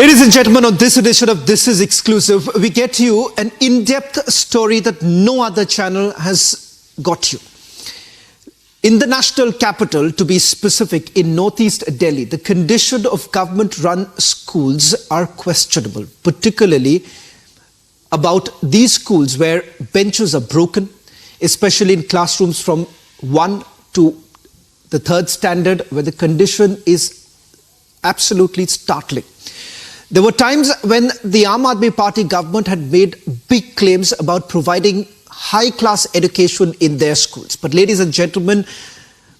Ladies and gentlemen, on this edition of This Is Exclusive, we get you an in-depth story that no other channel has got you. In the national capital, to be specific, in northeast Delhi, the condition of government-run schools are questionable, particularly about these schools where benches are broken, especially in classrooms from 1 to the 3rd standard, where the condition is absolutely startling. There were times when the Aam Aadmi Party government had made big claims about providing high-class education in their schools. But ladies and gentlemen,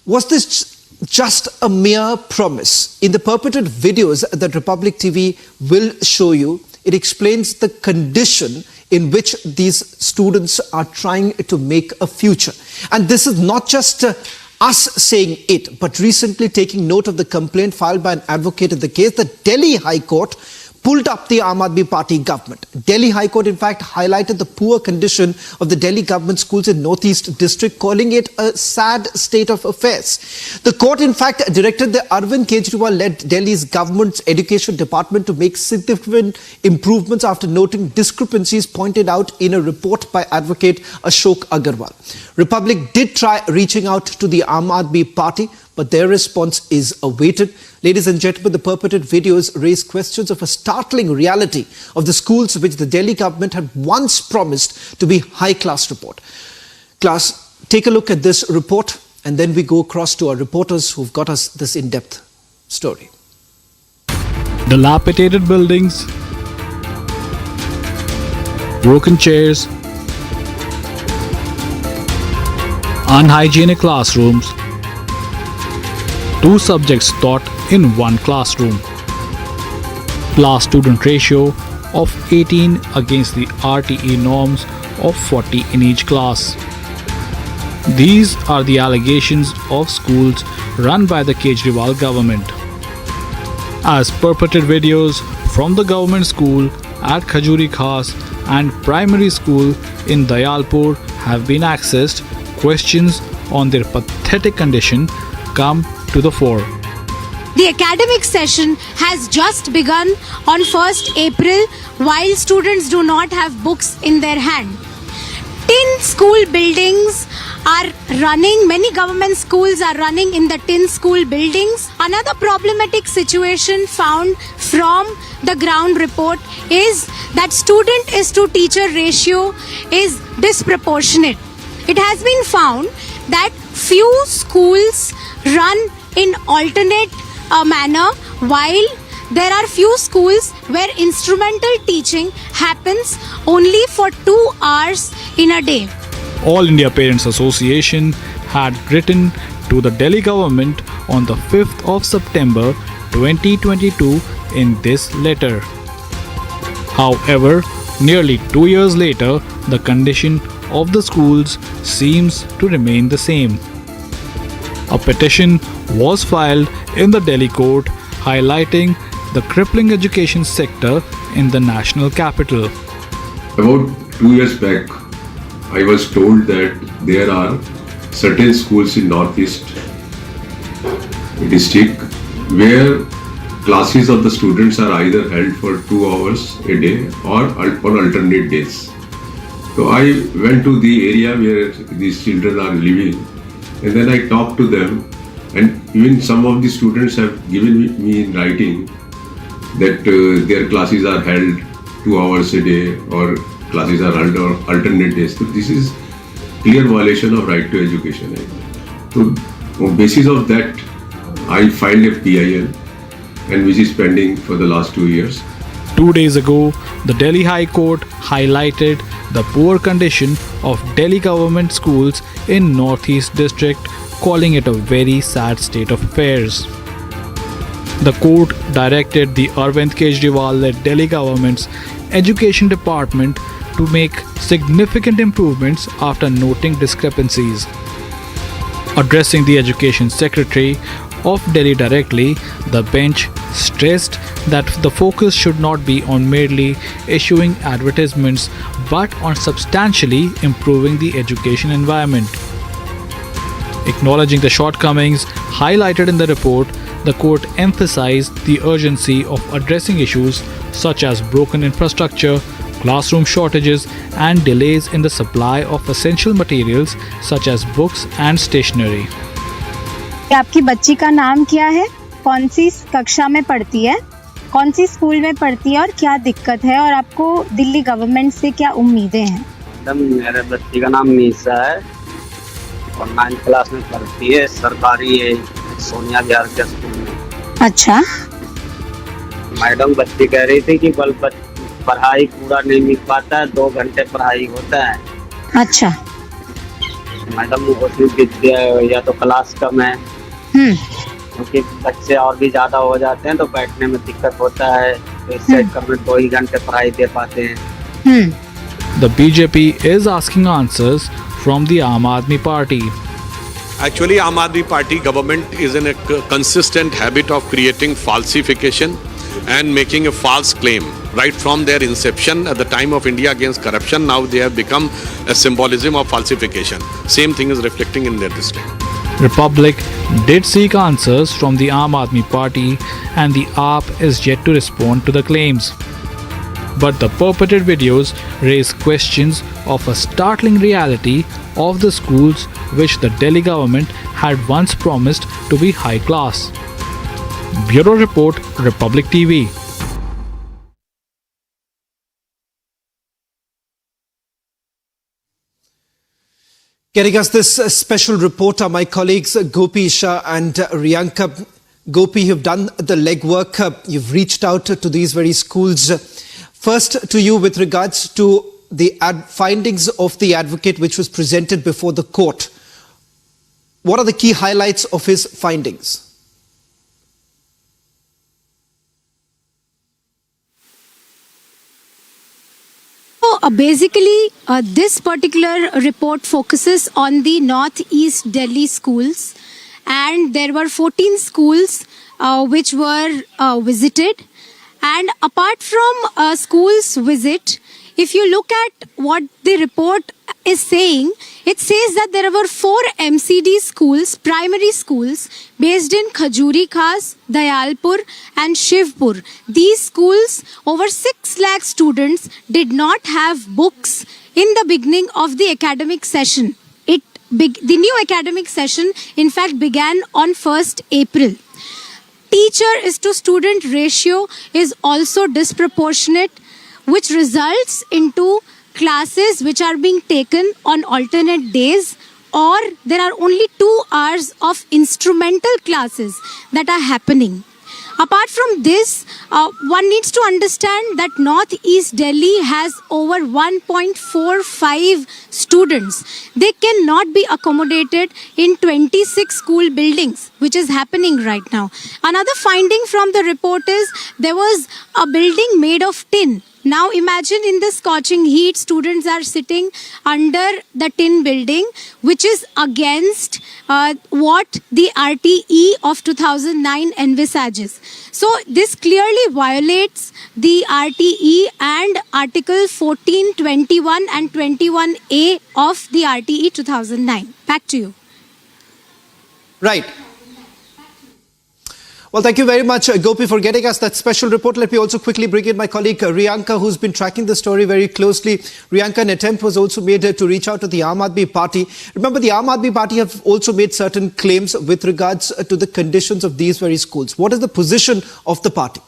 was this just a mere promise? In the purported videos that Republic TV will show you, it explains the condition in which these students are trying to make a future. And this is not just us saying it, but recently taking note of the complaint filed by an advocate in the case, the Delhi High Court pulled up the Aam Aadmi Party government. Delhi High Court, in fact, highlighted the poor condition of the Delhi government schools in Northeast District, calling it a sad state of affairs. The court, in fact, directed the Arvind Kejriwal-led Delhi's government's education department to make significant improvements after noting discrepancies pointed out in a report by advocate Ashok Agarwal. Republic did try reaching out to the Aam Aadmi Party, but their response is awaited. Ladies and gentlemen, the purported videos raise questions of a startling reality of the schools which the Delhi government had once promised to be high-class report. Class, take a look at this report and then we go across to our reporters who've got us this in-depth story. Dilapidated buildings, broken chairs, unhygienic classrooms, 2 subjects taught in 1 classroom, class-student ratio of 18 against the RTE norms of 40 in each class. These are the allegations of schools run by the Kejriwal government. As purported videos from the government school at Khajuri Khas and primary school in Dayalpur have been accessed, questions on their pathetic condition come to the fore. The academic session has just begun on 1st April while students do not have books in their hand. Tin school buildings are running, many government schools are running in the tin school buildings. Another problematic situation found from the ground report is that student is to teacher ratio is disproportionate. It has been found that few schools run in alternate manner, while there are few schools where instrumental teaching happens only for 2 hours in a day. All India Parents Association had written to the Delhi government on the 5th of September 2022 in this letter. However, nearly 2 years later, the condition of the schools seems to remain the same. A petition was filed in the Delhi court highlighting the crippling education sector in the national capital. About 2 years back, I was told that there are certain schools in Northeast District where classes of the students are either held for 2 hours a day or on alternate days. So I went to the area where these children are living, and then I talked to them, and even some of the students have given me in writing that their classes are held 2 hours a day or classes are held on alternate days. So this is clear violation of right to education. So on basis of that, I filed a PIL, and which is pending for the last 2 years. 2 days ago, the Delhi High Court highlighted the poor condition of Delhi government schools in Northeast District, calling it a very sad state of affairs. The court directed the Arvind Kejriwal-led Delhi government's education department to make significant improvements after noting discrepancies. Addressing the education secretary of Delhi directly, the bench stressed that the focus should not be on merely issuing advertisements but on substantially improving the education environment. Acknowledging the shortcomings highlighted in the report, the court emphasized the urgency of addressing issues such as broken infrastructure, classroom shortages, and delays in the supply of essential materials such as books and stationery. आपकी बच्ची का नाम क्या है, कौन सी कक्षा में पढ़ती है, कौन सी स्कूल में पढ़ती है और क्या दिक्कत है और आपको दिल्ली गवर्नमेंट से क्या उम्मीदें हैं? मेरे बच्ची का नाम मीसा है और 9th क्लास में पढ़ती है, सरकारी है, सोनिया बिहार के स्कूल में। अच्छा। मैडम बच्ची कह रही थी कि पढ़ाई पूरा नहीं मिल पाता है, 2 घंटे पढ़ाई होता है। अच्छा। मैडम उसमें विद्या या तो क्लास कम है, क्योंकि बच्चे और भी ज्यादा हो जाते हैं तो बैठने में दिक्कत होता है, तो इससे कम में 2 ही घंटे पढ़ाई दे पाते हैं। The BJP is asking answers from the Aam Aadmi Party. Actually, Aam Aadmi Party government is in a consistent habit of creating falsification and making a false claim. Right from their inception at the time of India against corruption, now they have become a symbolism of falsification. Same thing is reflecting in their district. Republic did seek answers from the Aam Aadmi Party, and the AAP is yet to respond to the claims. But the purported videos raise questions of a startling reality of the schools which the Delhi government had once promised to be high class. Bureau Report, Republic TV. Getting us this special report are my colleagues Gopi Shah and Riyanka. Gopi, you've done the legwork. You've reached out to these very schools. First to you with regards to the findings of the advocate which was presented before the court. What are the key highlights of his findings? Basically, this particular report focuses on the Northeast Delhi schools, and there were 14 schools which were visited. And apart from schools visit, if you look at what the report is saying, it says that there were 4 MCD schools, primary schools, based in Khajuri Khas, Dayalpur and Shivpur. These schools, over 6 lakh students did not have books in the beginning of the academic session. The new academic session, in fact, began on 1st April. Teacher is to student ratio is also disproportionate, which results into classes which are being taken on alternate days, or there are only 2 hours of instrumental classes that are happening. Apart from this, one needs to understand that Northeast Delhi has over 1.45 students. They cannot be accommodated in 26 school buildings, which is happening right now. Another finding from the report is there was a building made of tin. Now imagine in the scorching heat, students are sitting under the tin building, which is against what the RTE of 2009 envisages. So this clearly violates the RTE and Article 14, 21 and 21A of the RTE 2009. Back to you. Right. Well, thank you very much, Gopi, for getting us that special report. Let me also quickly bring in my colleague Riyanka, who's been tracking the story very closely. Riyanka, an attempt was also made to reach out to the Aam Aadmi Party. Remember, the Aam Aadmi Party have also made certain claims with regards to the conditions of these very schools. What is the position of the party?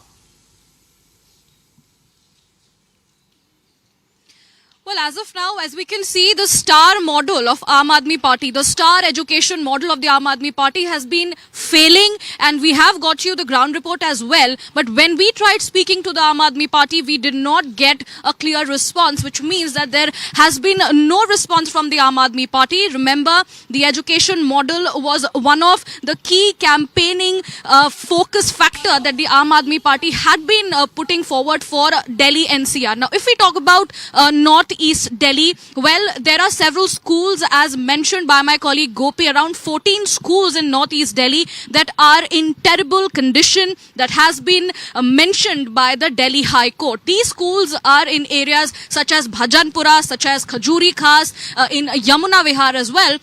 Well, as of now, as we can see, the star model of Aam Aadmi Party, the star education model of the Aam Aadmi Party has been failing, and we have got you the ground report as well. But when we tried speaking to the Aam Aadmi Party, we did not get a clear response, which means that there has been no response from the Aam Aadmi Party. Remember, the education model was one of the key campaigning focus factor that the Aam Aadmi Party had been putting forward for Delhi NCR. Now, if we talk about Northeast Delhi, well, there are several schools, as mentioned by my colleague Gopi, around 14 schools in Northeast Delhi that are in terrible condition, that has been mentioned by the Delhi High Court. These schools are in areas such as Bhajanpura, such as Khajuri Khas, in Yamuna Vihar as well.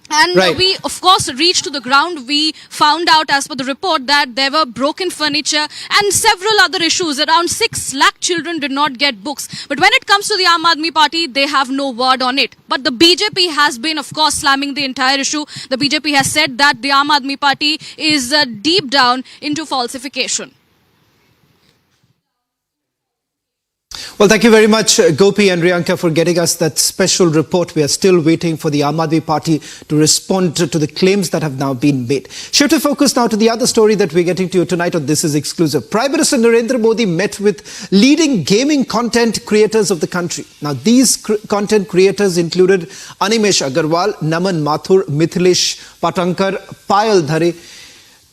And Right. we, of course, reached to the ground. We found out, as per the report, that there were broken furniture and several other issues. Around 6 lakh children did not get books. But when it comes to the Aam Aadmi Party, they have no word on it. But the BJP has been, of course, slamming the entire issue. The BJP has said that the Aam Aadmi Party is deep down into falsification. Well, thank you very much, Gopi and Riyanka, for getting us that special report. We are still waiting for the Aam Aadmi Party to respond to the claims that have now been made. Shift to focus now to the other story that we're getting to you tonight on This Is Exclusive. Prime Minister Narendra Modi met with leading gaming content creators of the country. Now, these content creators included Animesh Agarwal, Naman Mathur, Mithilesh Patankar, Payal Dhare,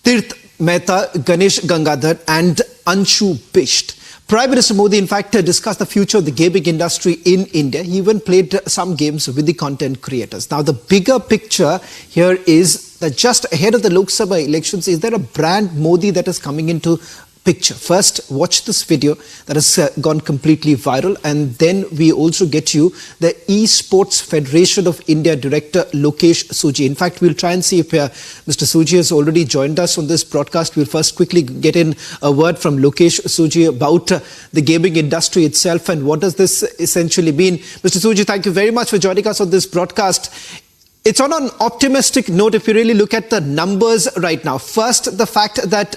Tirth Mehta, Ganesh Gangadhar and Anshu Bisht. Prime Minister Modi, in fact, discussed the future of the gaming industry in India. He even played some games with the content creators. Now, the bigger picture here is that just ahead of the Lok Sabha elections, is there a brand Modi that is coming into picture? First, watch this video that has gone completely viral, and then we also get you the Esports Federation of India Director Lokesh Suji. In fact, we'll try and see if Mr. Suji has already joined us on this broadcast. We'll first quickly get in a word from Lokesh Suji about the gaming industry itself and what does this essentially mean. Mr. Suji, thank you very much for joining us on this broadcast. It's on an optimistic note if you really look at the numbers right now. First, the fact that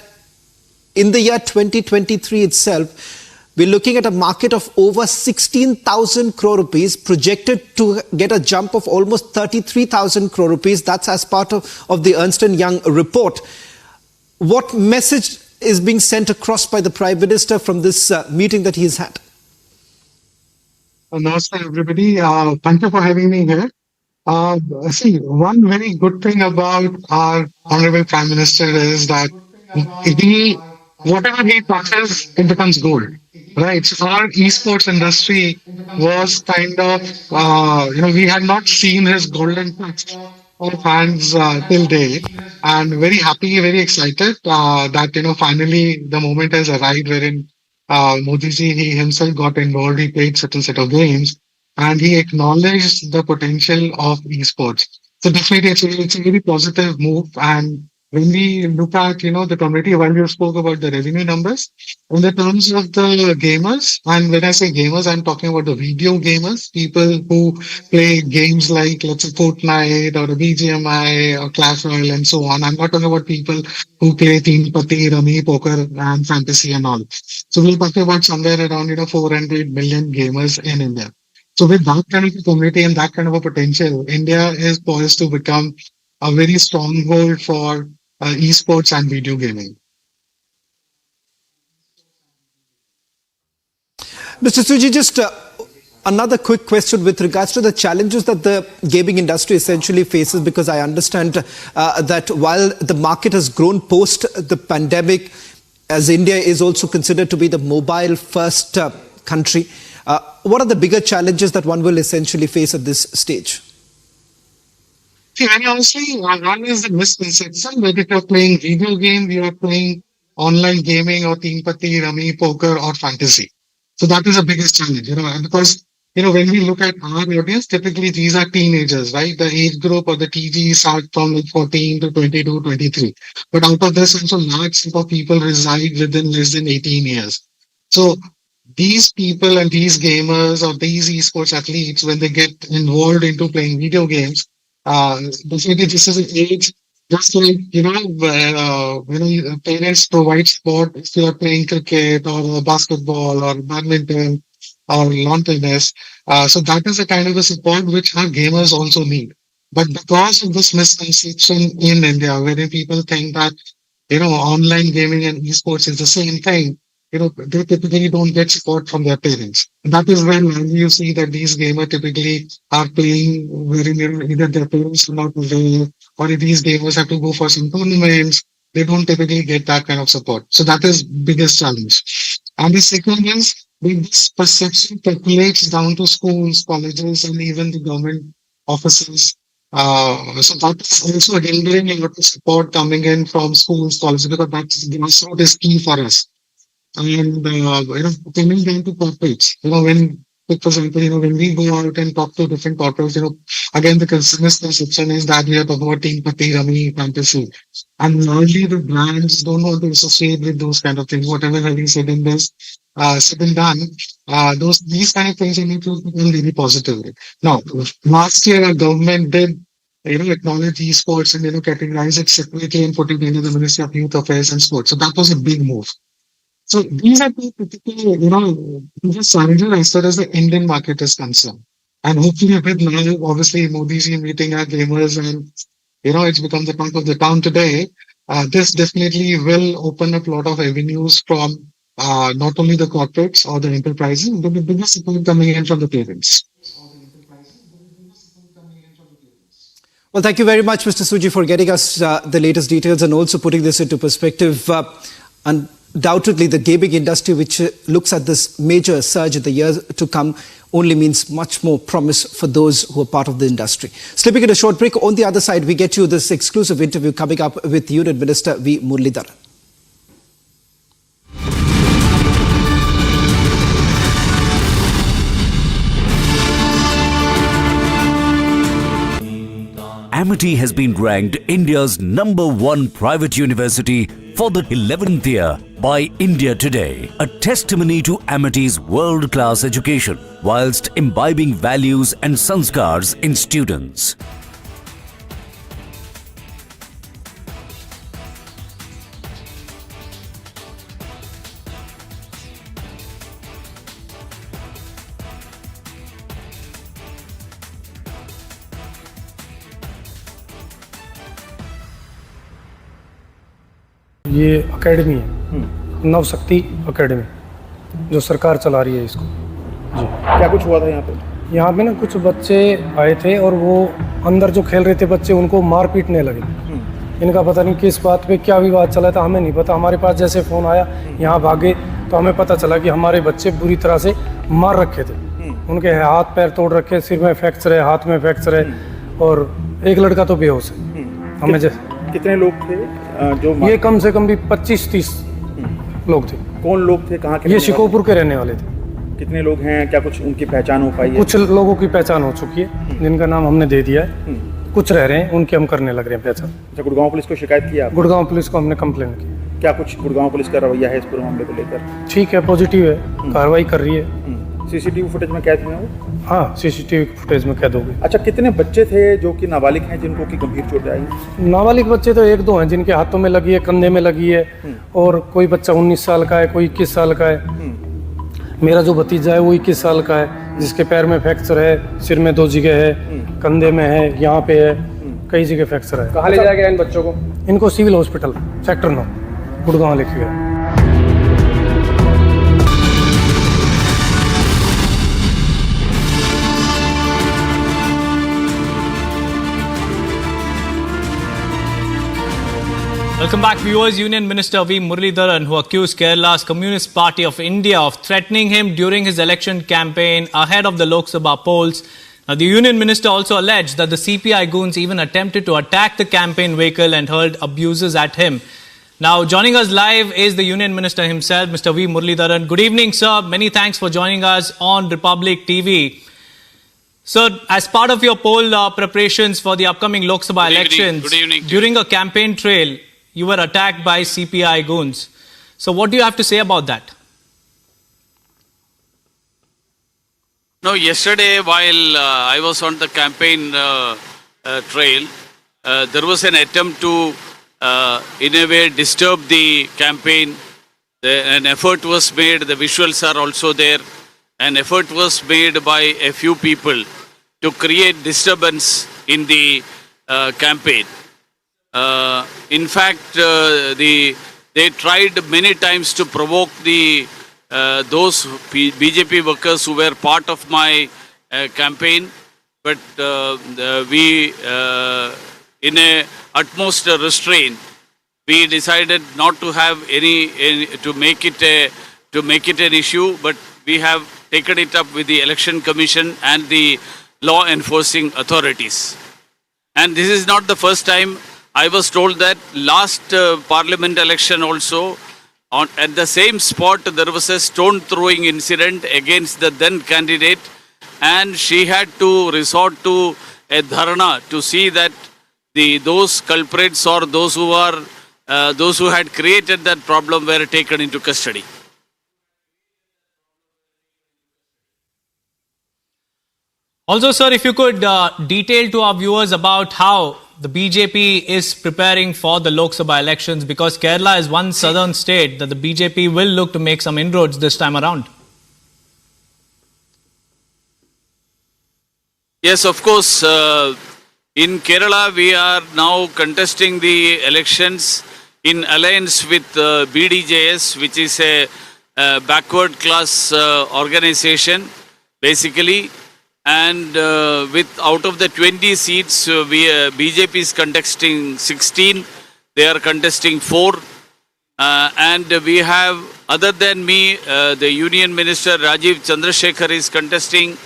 in the year 2023 itself, we're looking at a market of over 16,000 crore rupees, projected to get a jump of almost 33,000 crore rupees. That's as part of the Ernst & Young report. What message is being sent across by the Prime Minister from this meeting that he's had? Namaste, everybody. Thank you for having me here. See, one very good thing about our Honorable Prime Minister is that he whatever he touches, it becomes gold, right? So our esports industry was kind of, we had not seen his golden touch of hands till date, and very happy, very excited that finally the moment has arrived wherein Modi ji he himself got involved. He played certain set of games, and he acknowledged the potential of esports. So definitely, it's a very positive move. And when we look at, the community, while you spoke about the revenue numbers, in the terms of the gamers, and when I say gamers, I'm talking about the video gamers, people who play games like, let's say, Fortnite or the BGMI or Clash Royale and so on. I'm not talking about people who play Teen Patti, Rummy, Poker and Fantasy and all. So we're talking about somewhere around, 400 million gamers in India. So with that kind of a community and that kind of a potential, India is poised to become a very stronghold for esports and video gaming. Mr. Suji, just another quick question with regards to the challenges that the gaming industry essentially faces, because I understand that while the market has grown post the pandemic, as India is also considered to be the mobile first country, what are the bigger challenges that one will essentially face at this stage? See, very honestly, one is the misconception that if you're playing video game, you are playing online gaming or Teen Patti, Rummy, Poker or Fantasy. So that is the biggest challenge, because, when we look at our audience, typically these are teenagers, right? The age group or the TG start from like 14 to 22, 23. But out of this, also large set of people reside within less than 18 years. So these people and these gamers or these esports athletes, when they get involved into playing video games, definitely this is an age, just like, where, parents provide sport if you are playing cricket or basketball or badminton or lawn tennis. So that is the kind of a support which our gamers also need. But because of this misconception in India, wherein people think that, online gaming and esports is the same thing, they typically don't get support from their parents. And that is when you see that these gamers typically are playing wherein either their parents are not aware, or if these gamers have to go for some tournaments, they don't typically get that kind of support. So that is biggest challenge. And the second is, when this perception percolates down to schools, colleges, and even the government offices. So that is also hindering a lot of support coming in from schools, colleges, because that's grassroots is key for us. And coming down to corporates, when Like, for example, when we go out and talk to different corporates, again, the misconception is that we are talking about team patti, rummy, fantasy. And largely the brands don't want to associate with those kind of things. Whatever having said in this, said and done, these kind of things you need to become really positively. Now, last year our government did acknowledge esports and categorize it separately and put it into the Ministry of Youth Affairs and Sports. So that was a big move. So these are two particular, just challenges as far as the Indian market is concerned. And hopefully with now, obviously Modi meeting our gamers and, it's become the talk of the town today. This definitely will open up a lot of avenues from not only the corporates or the enterprises, but the biggest support coming in from the parents. Well, thank you very much, Mr. Suji, for getting us the latest details and also putting this into perspective. Undoubtedly, the gaming industry, which looks at this major surge in the years to come, only means much more promise for those who are part of the industry. Slipping in a short break, on the other side, we get you this exclusive interview coming up with Union Minister V. Muralidharan. Amity has been ranked India's #1 private university for the 11th year by India Today, a testimony to Amity's world-class education whilst imbibing values and sanskars in students. ये academy है, नव शक्ति academy, जो सरकार चला रही है इसको। जी, क्या कुछ हुआ था यहाँ पे? यहाँ पे ना कुछ बच्चे आए थे और वो अंदर जो खेल रहे थे बच्चे, उनको मार पीटने लगे। इनका पता नहीं किस बात पे क्या विवाद चला था, हमें नहीं पता। हमारे पास जैसे फ़ोन आया, यहाँ भागे तो हमें पता चला कि हमारे बच्चे बुरी तरह से मार रखे थे। उनके हाथ पैर तोड़ रखे, सिर में फ्रैक्चर है, हाथ में फ्रैक्चर है, और एक लड़का तो बेहोश है। हमें कितने लोग थे जो ये कम से कम भी 25-30 लोग थे। कौन लोग थे, कहाँ के? ये शिकोपुर के रहने वाले थे। कितने लोग हैं, क्या कुछ उनकी पहचान हो पाई है? कुछ लोगों की पहचान हो चुकी है, जिनका नाम हमने दे दिया है। कुछ रह रहे हैं, उनके हम करने लग रहे हैं पहचान। अच्छा, गुड़गांव पुलिस को शिकायत की आप? गुड़गांव पुलिस को हमने कंप्लेन की। क्या कुछ गुड़गांव पुलिस का रवैया है इस पूरे मामले को लेकर? ठीक है, पॉजिटिव है, कार्रवाई कर रही है। सीसीटीवी फुटेज में कैद हुए वो? हाँ, सीसीटीवी फुटेज में कैद हो गए। अच्छा, कितने बच्चे थे जो कि नाबालिग हैं जिनको की गंभीर चोटें आई? नाबालिग बच्चे तो 1-2 हैं जिनके हाथों में लगी है, कंधे में लगी है, और कोई बच्चा 19 साल का है, कोई 21 साल का है। मेरा जो भतीजा है वो 21 साल का है, जिसके पैर में फ्रैक्चर है, सिर में 2 जगह है, कंधे में है, यहाँ पे है, कई जगह फ्रैक्चर है। कहाँ ले जाया गया इन बच्चों को? इनको सिविल हॉस्पिटल सेक्टर 9 गुड़गांव लेके गया। Welcome back, viewers. Union Minister V. Muralidharan, who accused Kerala's Communist Party of India of threatening him during his election campaign ahead of the Lok Sabha polls. Now, the Union Minister also alleged that the CPI goons even attempted to attack the campaign vehicle and hurled abuses at him. Now, joining us live is the Union Minister himself, Mr. V. Muralidharan. Good evening, sir. Many thanks for joining us on Republic TV. Sir, as part of your poll preparations for the upcoming Lok Sabha elections, during a campaign trail, you were attacked by CPI goons. So what do you have to say about that? No, yesterday while I was on the campaign trail, there was an attempt to, in a way, disturb the campaign. An effort was made, the visuals are also there. An effort was made by a few people to create disturbance in the campaign. In fact, they tried many times to provoke those BJP workers who were part of my campaign, but we, in a utmost restraint, we decided not to have any to make it an issue, but we have taken it up with the Election Commission and the law enforcing authorities. And this is not the first time. I was told that last parliament election also, at the same spot, there was a stone throwing incident against the then candidate, and she had to resort to a dharna to see that those culprits or those who had created that problem were taken into custody. Also, sir, if you could detail to our viewers about how the BJP is preparing for the Lok Sabha elections, because Kerala is one southern state that the BJP will look to make some inroads this time around. Yes, of course. In Kerala, we are now contesting the elections in alliance with BDJS, which is a backward class organization, basically. And with out of the 20 seats, BJP is contesting 16. They are contesting 4. And we have, other than me, the Union Minister Rajiv Chandrasekhar is contesting.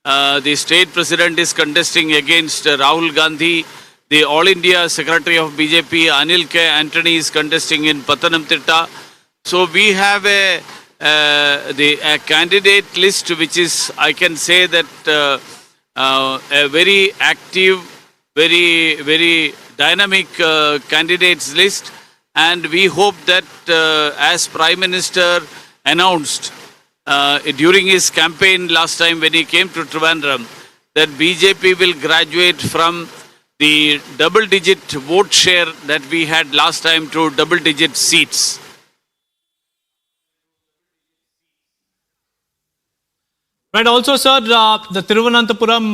The state president is contesting against Rahul Gandhi. The All India Secretary of BJP, Anil K. Antony, is contesting in Pathanamthitta. So we have a candidate list which is, I can say that a very active, very dynamic candidates list. And we hope that as Prime Minister announced during his campaign last time when he came to Trivandrum, that BJP will graduate from the double-digit vote share that we had last time to double-digit seats. Right. Also, sir, the Thiruvananthapuram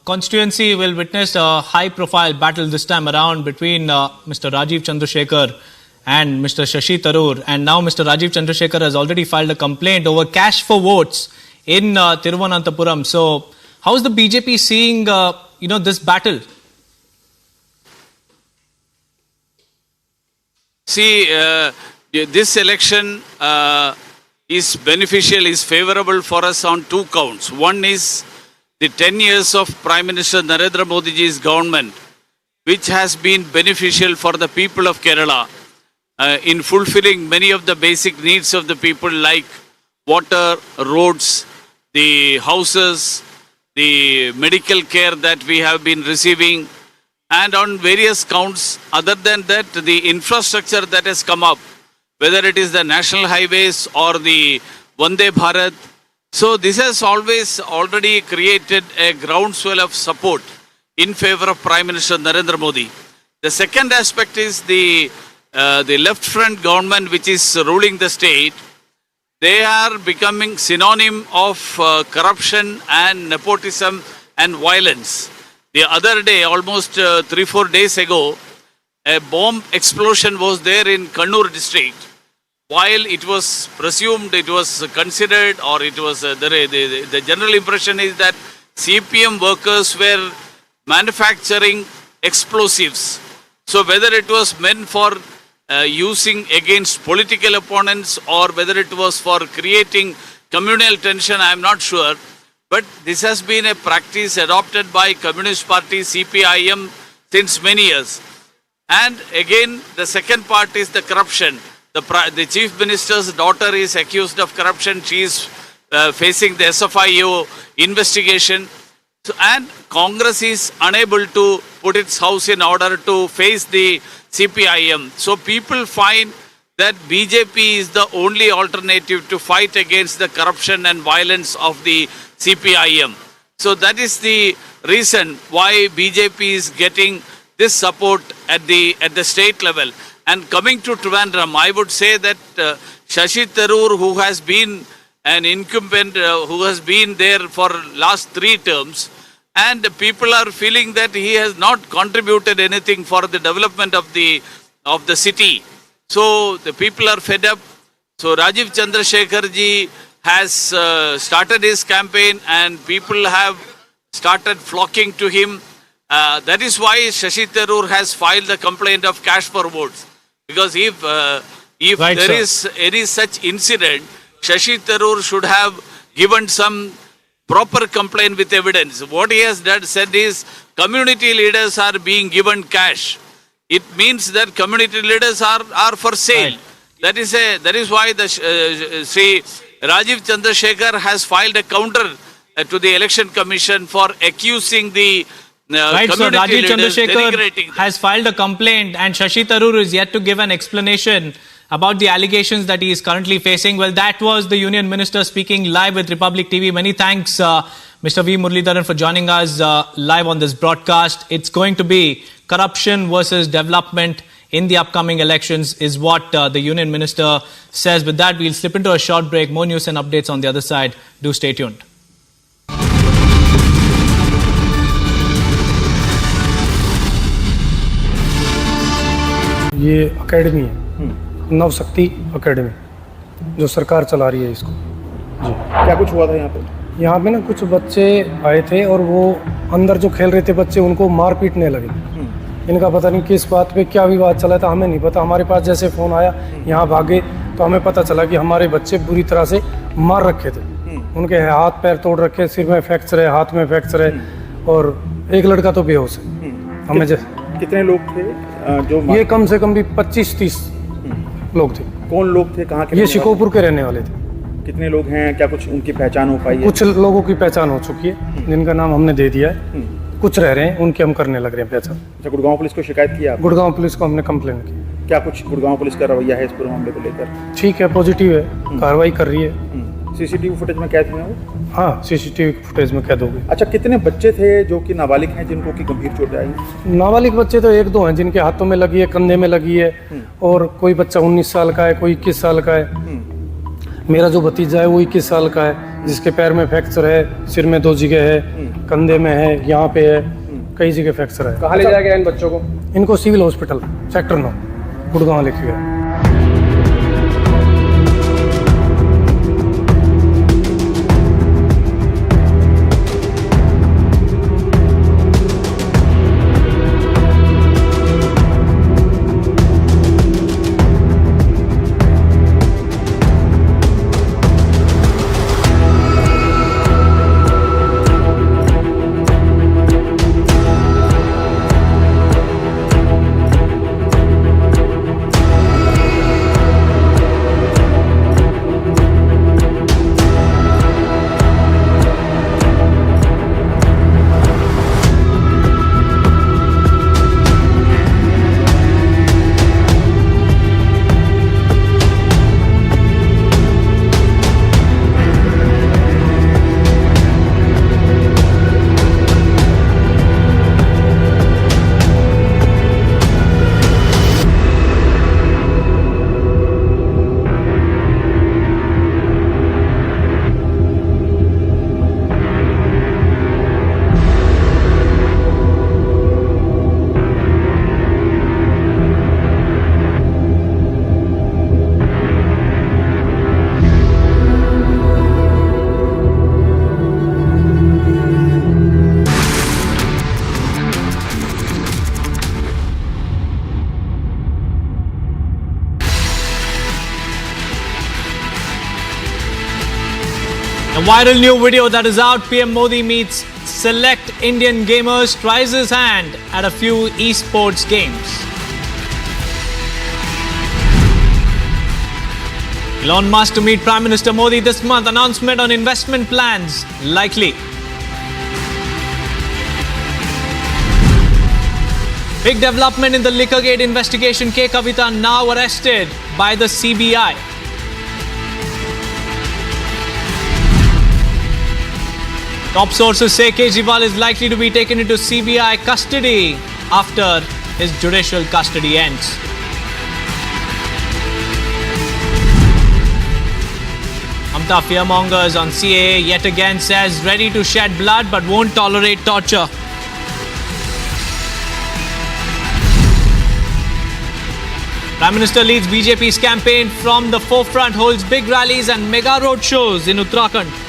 constituency will witness a high-profile battle this time around between Mr. Rajiv Chandrasekhar and Mr. Shashi Tharoor. And now Mr. Rajiv Chandrasekhar has already filed a complaint over cash for votes in Thiruvananthapuram. So, how is the BJP seeing, this battle? See, this election is beneficial, is favorable for us on 2 counts. One is the 10 years of Prime Minister Narendra Modi's government, which has been beneficial for the people of Kerala in fulfilling many of the basic needs of the people like water, roads, the houses, the medical care that we have been receiving, and on various counts. Other than that, the infrastructure that has come up, whether it is the national highways or the Vande Bharat. So this has always already created a groundswell of support in favor of Prime Minister Narendra Modi. The second aspect is the left front government which is ruling the state. They are becoming synonym of corruption and nepotism and violence. The other day, almost 3-4 days ago, a bomb explosion was there in Kannur district. While it was presumed, it was considered, or it was the general impression is that CPM workers were manufacturing explosives. So whether it was meant for using against political opponents or whether it was for creating communal tension, I am not sure. But this has been a practice adopted by Communist Party, CPIM, since many years. And again, the second part is the corruption. The Chief Minister's daughter is accused of corruption. She is facing the SFIO investigation. So, and Congress is unable to put its house in order to face the CPIM. So people find that BJP is the only alternative to fight against the corruption and violence of the CPIM. So that is the reason why BJP is getting this support at the state level. And coming to Trivandrum, I would say that Shashi Tharoor, who has been an incumbent, who has been there for last 3 terms, and people are feeling that he has not contributed anything for the development of the city. So the people are fed up. So Rajiv Chandrasekhar ji has started his campaign and people have started flocking to him. That is why Shashi Tharoor has filed the complaint of cash for votes. Because if right, there is any such incident, Shashi Tharoor should have given some proper complaint with evidence. What he has said is community leaders are being given cash. It means that community leaders are for sale. Right. That is why the Sri Rajiv Chandrasekhar has filed a counter to the Election Commission for accusing the right, so community Rajiv leaders Chandrasekhar denigrating them. has filed a complaint, and Shashi Tharoor is yet to give an explanation about the allegations that he is currently facing. Well, that was the Union Minister speaking live with Republic TV. Many thanks, Mr. V. Muralidharan, for joining us live on this broadcast. It's going to be corruption versus development in the upcoming elections is what the Union Minister says. With that, we'll slip into a short break. More news and updates on the other side. Do stay tuned. ये academy है, नव शक्ति academy, जो सरकार चला रही है इसको। जी, क्या कुछ हुआ था यहाँ पे? यहाँ पे ना कुछ बच्चे आए थे और वो अंदर जो खेल रहे थे बच्चे, उनको मार पीटने लगे। इनका पता नहीं किस बात पे क्या विवाद चला था, हमें नहीं पता। हमारे पास जैसे फ़ोन आया, यहाँ भागे तो हमें पता चला कि हमारे बच्चे बुरी तरह से मार रखे थे। उनके हाथ पैर तोड़ रखे, सिर में फ्रैक्चर है, हाथ में फ्रैक्चर है, और एक लड़का तो बेहोश है। हमें कितने लोग थे जो ये कम से कम भी 25-30 लोग थे। कौन लोग थे, कहाँ के? ये शिकोपुर के रहने वाले थे। कितने लोग हैं, क्या कुछ उनकी पहचान हो पाई है? कुछ लोगों की पहचान हो चुकी है, जिनका नाम हमने दे दिया है। कुछ रह रहे हैं, उनके हम करने लग रहे हैं पहचान। अच्छा, गुड़गांव पुलिस को शिकायत की आप? गुड़गांव पुलिस को हमने कंप्लेन की। क्या कुछ गुड़गांव पुलिस का रवैया है इस पूरे मामले को लेकर? ठीक है, पॉजिटिव है, कार्रवाई कर रही है। सीसीटीवी फुटेज में कैद हुए वो? हाँ, सीसीटीवी फुटेज में कैद हो गए। अच्छा, कितने बच्चे थे जो कि नाबालिग हैं जिनको की गंभीर चोटें आई? नाबालिग बच्चे तो 1-2 हैं जिनके हाथों में लगी है, कंधे में लगी है, और कोई बच्चा 19 साल का है, कोई 21 साल का है। मेरा जो भतीजा है वो 21 साल का है, जिसके पैर में फ्रैक्चर है, सिर में 2 जगह है, कंधे में है, यहाँ पे है, कई जगह फ्रैक्चर है। कहाँ ले जाया गया इन बच्चों को? इनको सिविल हॉस्पिटल सेक्टर 9 गुड़गांव लेके गया। A viral new video that is out, PM Modi meets select Indian gamers, tries his hand at a few esports games. Elon Musk to meet Prime Minister Modi this month, announcement on investment plans likely. Big development in the Liquorgate investigation, K. Kavita now arrested by the CBI. Top sources say Kejriwal is likely to be taken into CBI custody after his judicial custody ends. Mamta fearmongers on CAA yet again says ready to shed blood but won't tolerate torture. Prime Minister leads BJP's campaign from the forefront, holds big rallies and mega road shows in Uttarakhand.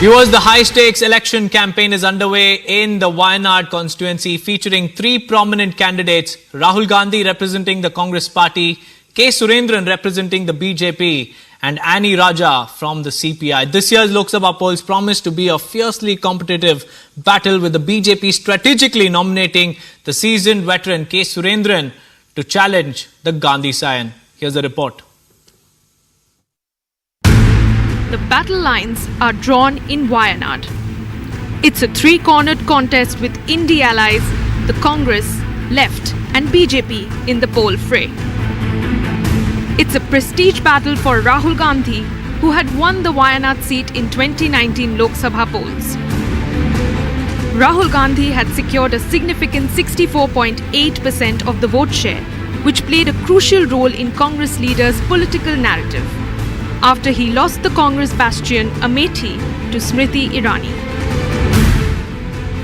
Viewers, the high-stakes election campaign is underway in the Wayanad constituency, featuring 3 prominent candidates: Rahul Gandhi representing the Congress party, K. Surendran representing the BJP, and Annie Raja from the CPI. This year's Lok Sabha polls promise to be a fiercely competitive battle, with the BJP strategically nominating the seasoned veteran K. Surendran to challenge the Gandhi Scion. Here's the report. The battle lines are drawn in Wayanad. It's a three-cornered contest with Indie allies, the Congress, Left and BJP in the poll fray. It's a prestige battle for Rahul Gandhi, who had won the Wayanad seat in 2019 Lok Sabha polls. Rahul Gandhi had secured a significant 64.8% of the vote share, which played a crucial role in Congress leaders' political narrative, after he lost the Congress bastion Amethi to Smriti Irani.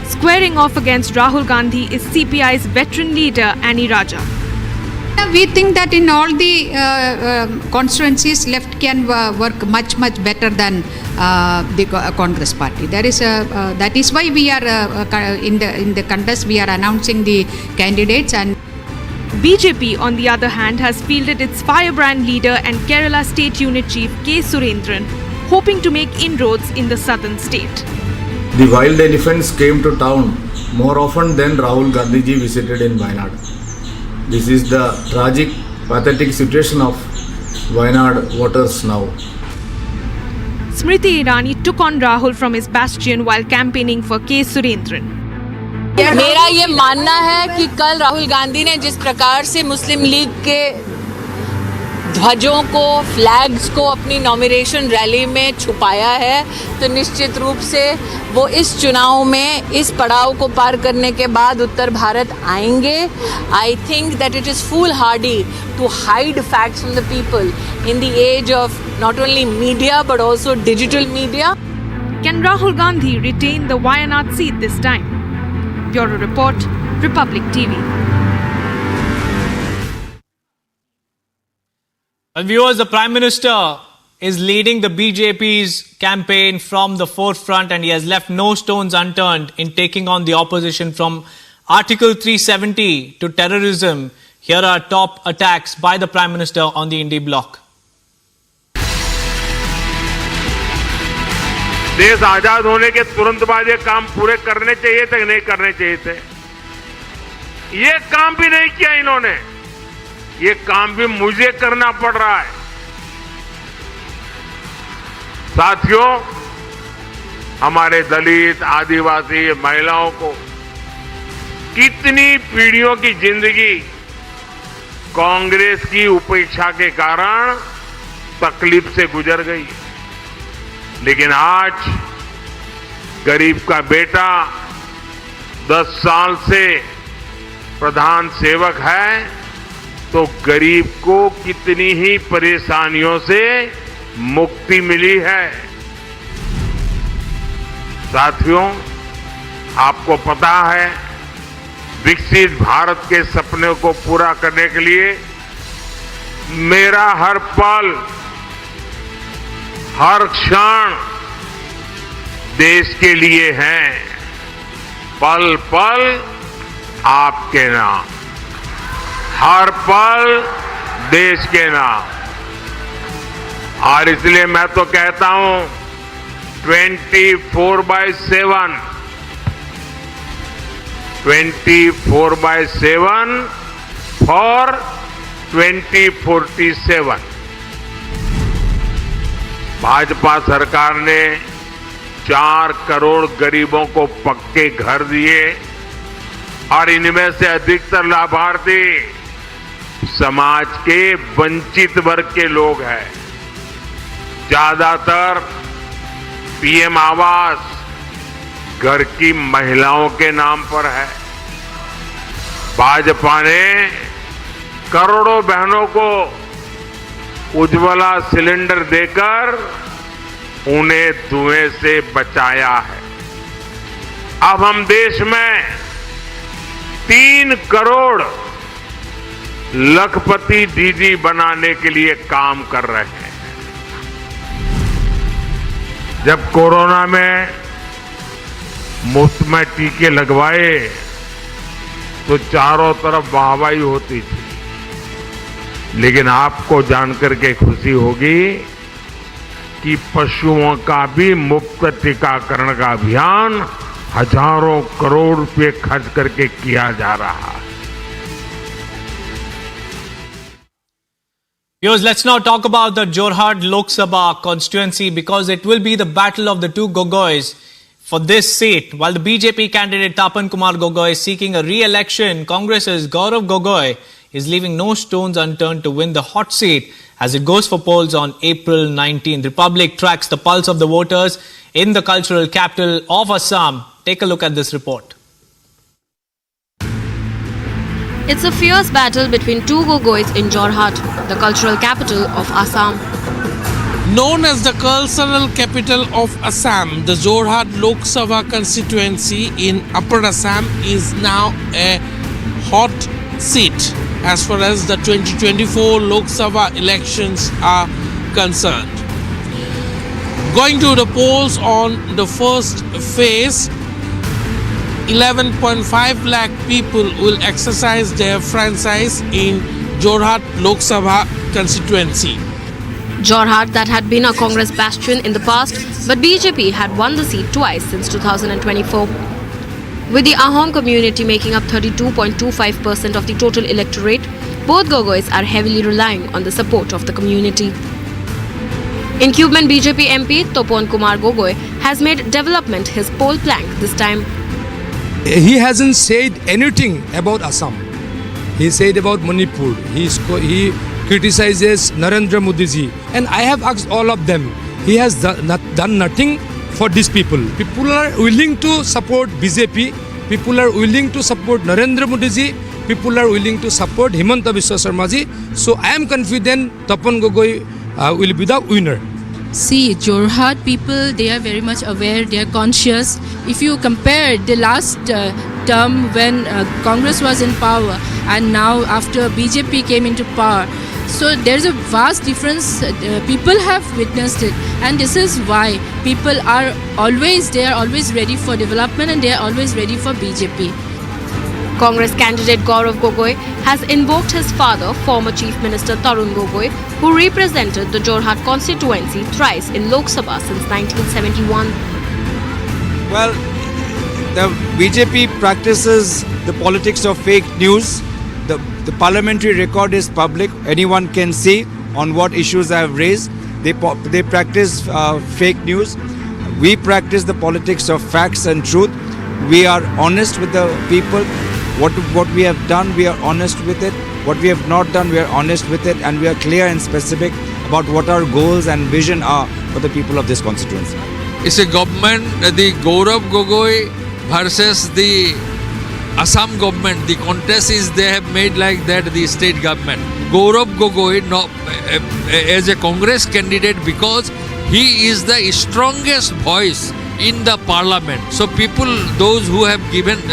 Squaring off against Rahul Gandhi is CPI's veteran leader Annie Raja. We think that in all the constituencies, left can work much better than the Congress party. That is why we are in the contest. We are announcing the candidates. And BJP, on the other hand, has fielded its firebrand leader and Kerala State Unit Chief K. Surendran, hoping to make inroads in the southern state. The wild elephants came to town more often than Rahul Gandhi ji visited in Wayanad. This is the tragic, pathetic situation of Wayanad voters now. Smriti Irani took on Rahul from his bastion while campaigning for K. Surendran. मेरा ये मानना है कि कल राहुल गांधी ने जिस प्रकार से मुस्लिम लीग के ध्वजों को, फ्लैग्स को अपनी नॉमिनेशन रैली में छुपाया है, तो निश्चित रूप से वो इस चुनाव में इस पड़ाव को पार करने के बाद उत्तर भारत आएंगे. I think that it is foolhardy to hide facts from the people in the age of not only media but also digital media. Can Rahul Gandhi retain the Wayanad seat this time? Bureau Report, Republic TV. And viewers, the Prime Minister is leading the BJP's campaign from the forefront, and he has left no stones unturned in taking on the opposition, from Article 370 to terrorism. Here are top attacks by the Prime Minister on the Indie bloc. देश आजाद होने के तुरंत बाद ये काम पूरे करने चाहिए थे, नहीं करने चाहिए थे. ये काम भी नहीं किया इन्होंने. ये काम भी मुझे करना पड़ रहा है. साथियों, हमारे दलित, आदिवासी, महिलाओं को कितनी पीढ़ियों की जिंदगी कांग्रेस की उपेक्षा के कारण तकलीफ से गुजर गई. लेकिन आज गरीब का बेटा 10 साल से प्रधान सेवक है, तो गरीब को कितनी ही परेशानियों से मुक्ति मिली है. साथियों, आपको पता है, विकसित भारत के सपने को पूरा करने के लिए मेरा हर पल, हर क्षण देश के लिए है. पल पल आपके नाम, हर पल देश के नाम. और इसलिए मैं तो कहता हूं 24/7 फॉर 2047. भाजपा सरकार ने 4 करोड़ गरीबों को पक्के घर दिए, और इनमें से अधिकतर लाभार्थी समाज के वंचित वर्ग के लोग हैं. ज्यादातर पीएम आवास घर की महिलाओं के नाम पर है. भाजपा ने करोड़ों बहनों को उज्ज्वला सिलेंडर देकर उन्हें धुएं से बचाया है. अब हम देश में 3 करोड़ लखपति दीदी बनाने के लिए काम कर रहे हैं. जब कोरोना में मुफ्त में टीके लगवाए तो चारों तरफ वाहवाही होती थी. लेकिन आपको जानकर के खुशी होगी कि पशुओं का भी मुफ्त टीकाकरण का अभियान हजारों करोड़ रुपए खर्च करके किया जा रहा है। Viewers, let's now talk about the Jorhat Lok Sabha constituency because it will be the battle of the two Gogois for this seat. While the BJP candidate Tapan Kumar Gogoi is seeking a re-election, Congress's Gaurav Gogoi is leaving no stones unturned to win the hot seat as it goes for polls on April 19th. Republic tracks the pulse of the voters in the cultural capital of Assam. Take a look at this report. It's a fierce battle between two Gogois in Jorhat, the cultural capital of Assam. Known as the cultural capital of Assam, the Jorhat Lok Sabha constituency in Upper Assam is now a hot seat as far as the 2024 Lok Sabha elections are concerned. Going to the polls on the first phase, 11.5 lakh people will exercise their franchise in Jorhat Lok Sabha constituency. Jorhat, that had been a Congress bastion in the past, but BJP had won the seat twice since 2024. With the Ahom community making up 32.25% of the total electorate, both Gogois are heavily relying on the support of the community. Incumbent BJP MP Tapan Kumar Gogoi has made development his poll plank this time. He hasn't said anything about Assam. He said about Manipur. He criticizes Narendra Modi ji. And I have asked all of them. He has done nothing for these people. People are willing to support BJP. People are willing to support Narendra Modi ji. People are willing to support Himanta Biswa Sarma ji. So I am confident Tapan Gogoi will be the winner. See, Jorhat people, they are very much aware, they are conscious. If you compare the last term when Congress was in power and now after BJP came into power, so there's a vast difference. People have witnessed it, and this is why people are always ready for development and they are always ready for BJP. Congress candidate Gaurav Gogoi has invoked his father, former Chief Minister Tarun Gogoi, who represented the Jorhat constituency thrice in Lok Sabha since 1971. Well, the BJP practices the politics of fake news. The parliamentary record is public. Anyone can see on what issues I have raised. They practice fake news. We practice the politics of facts and truth. We are honest with the people. What we have done, we are honest with it. What we have not done, we are honest with it. And we are clear and specific about what our goals and vision are for the people of this constituency. It's a government, the Gaurav Gogoi versus the Assam government. The contest is they have made like that, the state government. Gaurav Gogoi as a Congress candidate because he is the strongest voice in the parliament. So people, those who have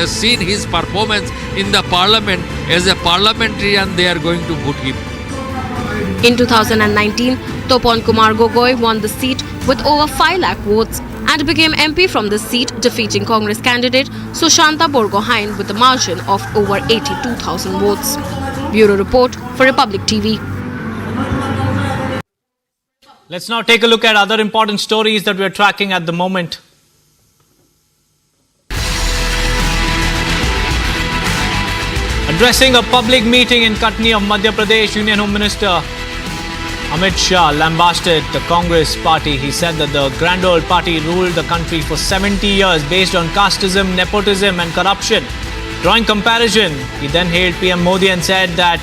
seen his performance in the parliament as a parliamentarian, they are going to vote him. In 2019, Tapan Kumar Gogoi won the seat with over 5 lakh votes and became MP from this seat, defeating Congress candidate Sushanta Borgohain with a margin of over 82,000 votes. Bureau Report for Republic TV. Let's now take a look at other important stories that we are tracking at the moment. Addressing a public meeting in Katni of Madhya Pradesh, Union Home Minister Amit Shah lambasted the Congress party. He said that the grand old party ruled the country for 70 years based on casteism, nepotism and corruption. Drawing comparison, he then hailed PM Modi and said that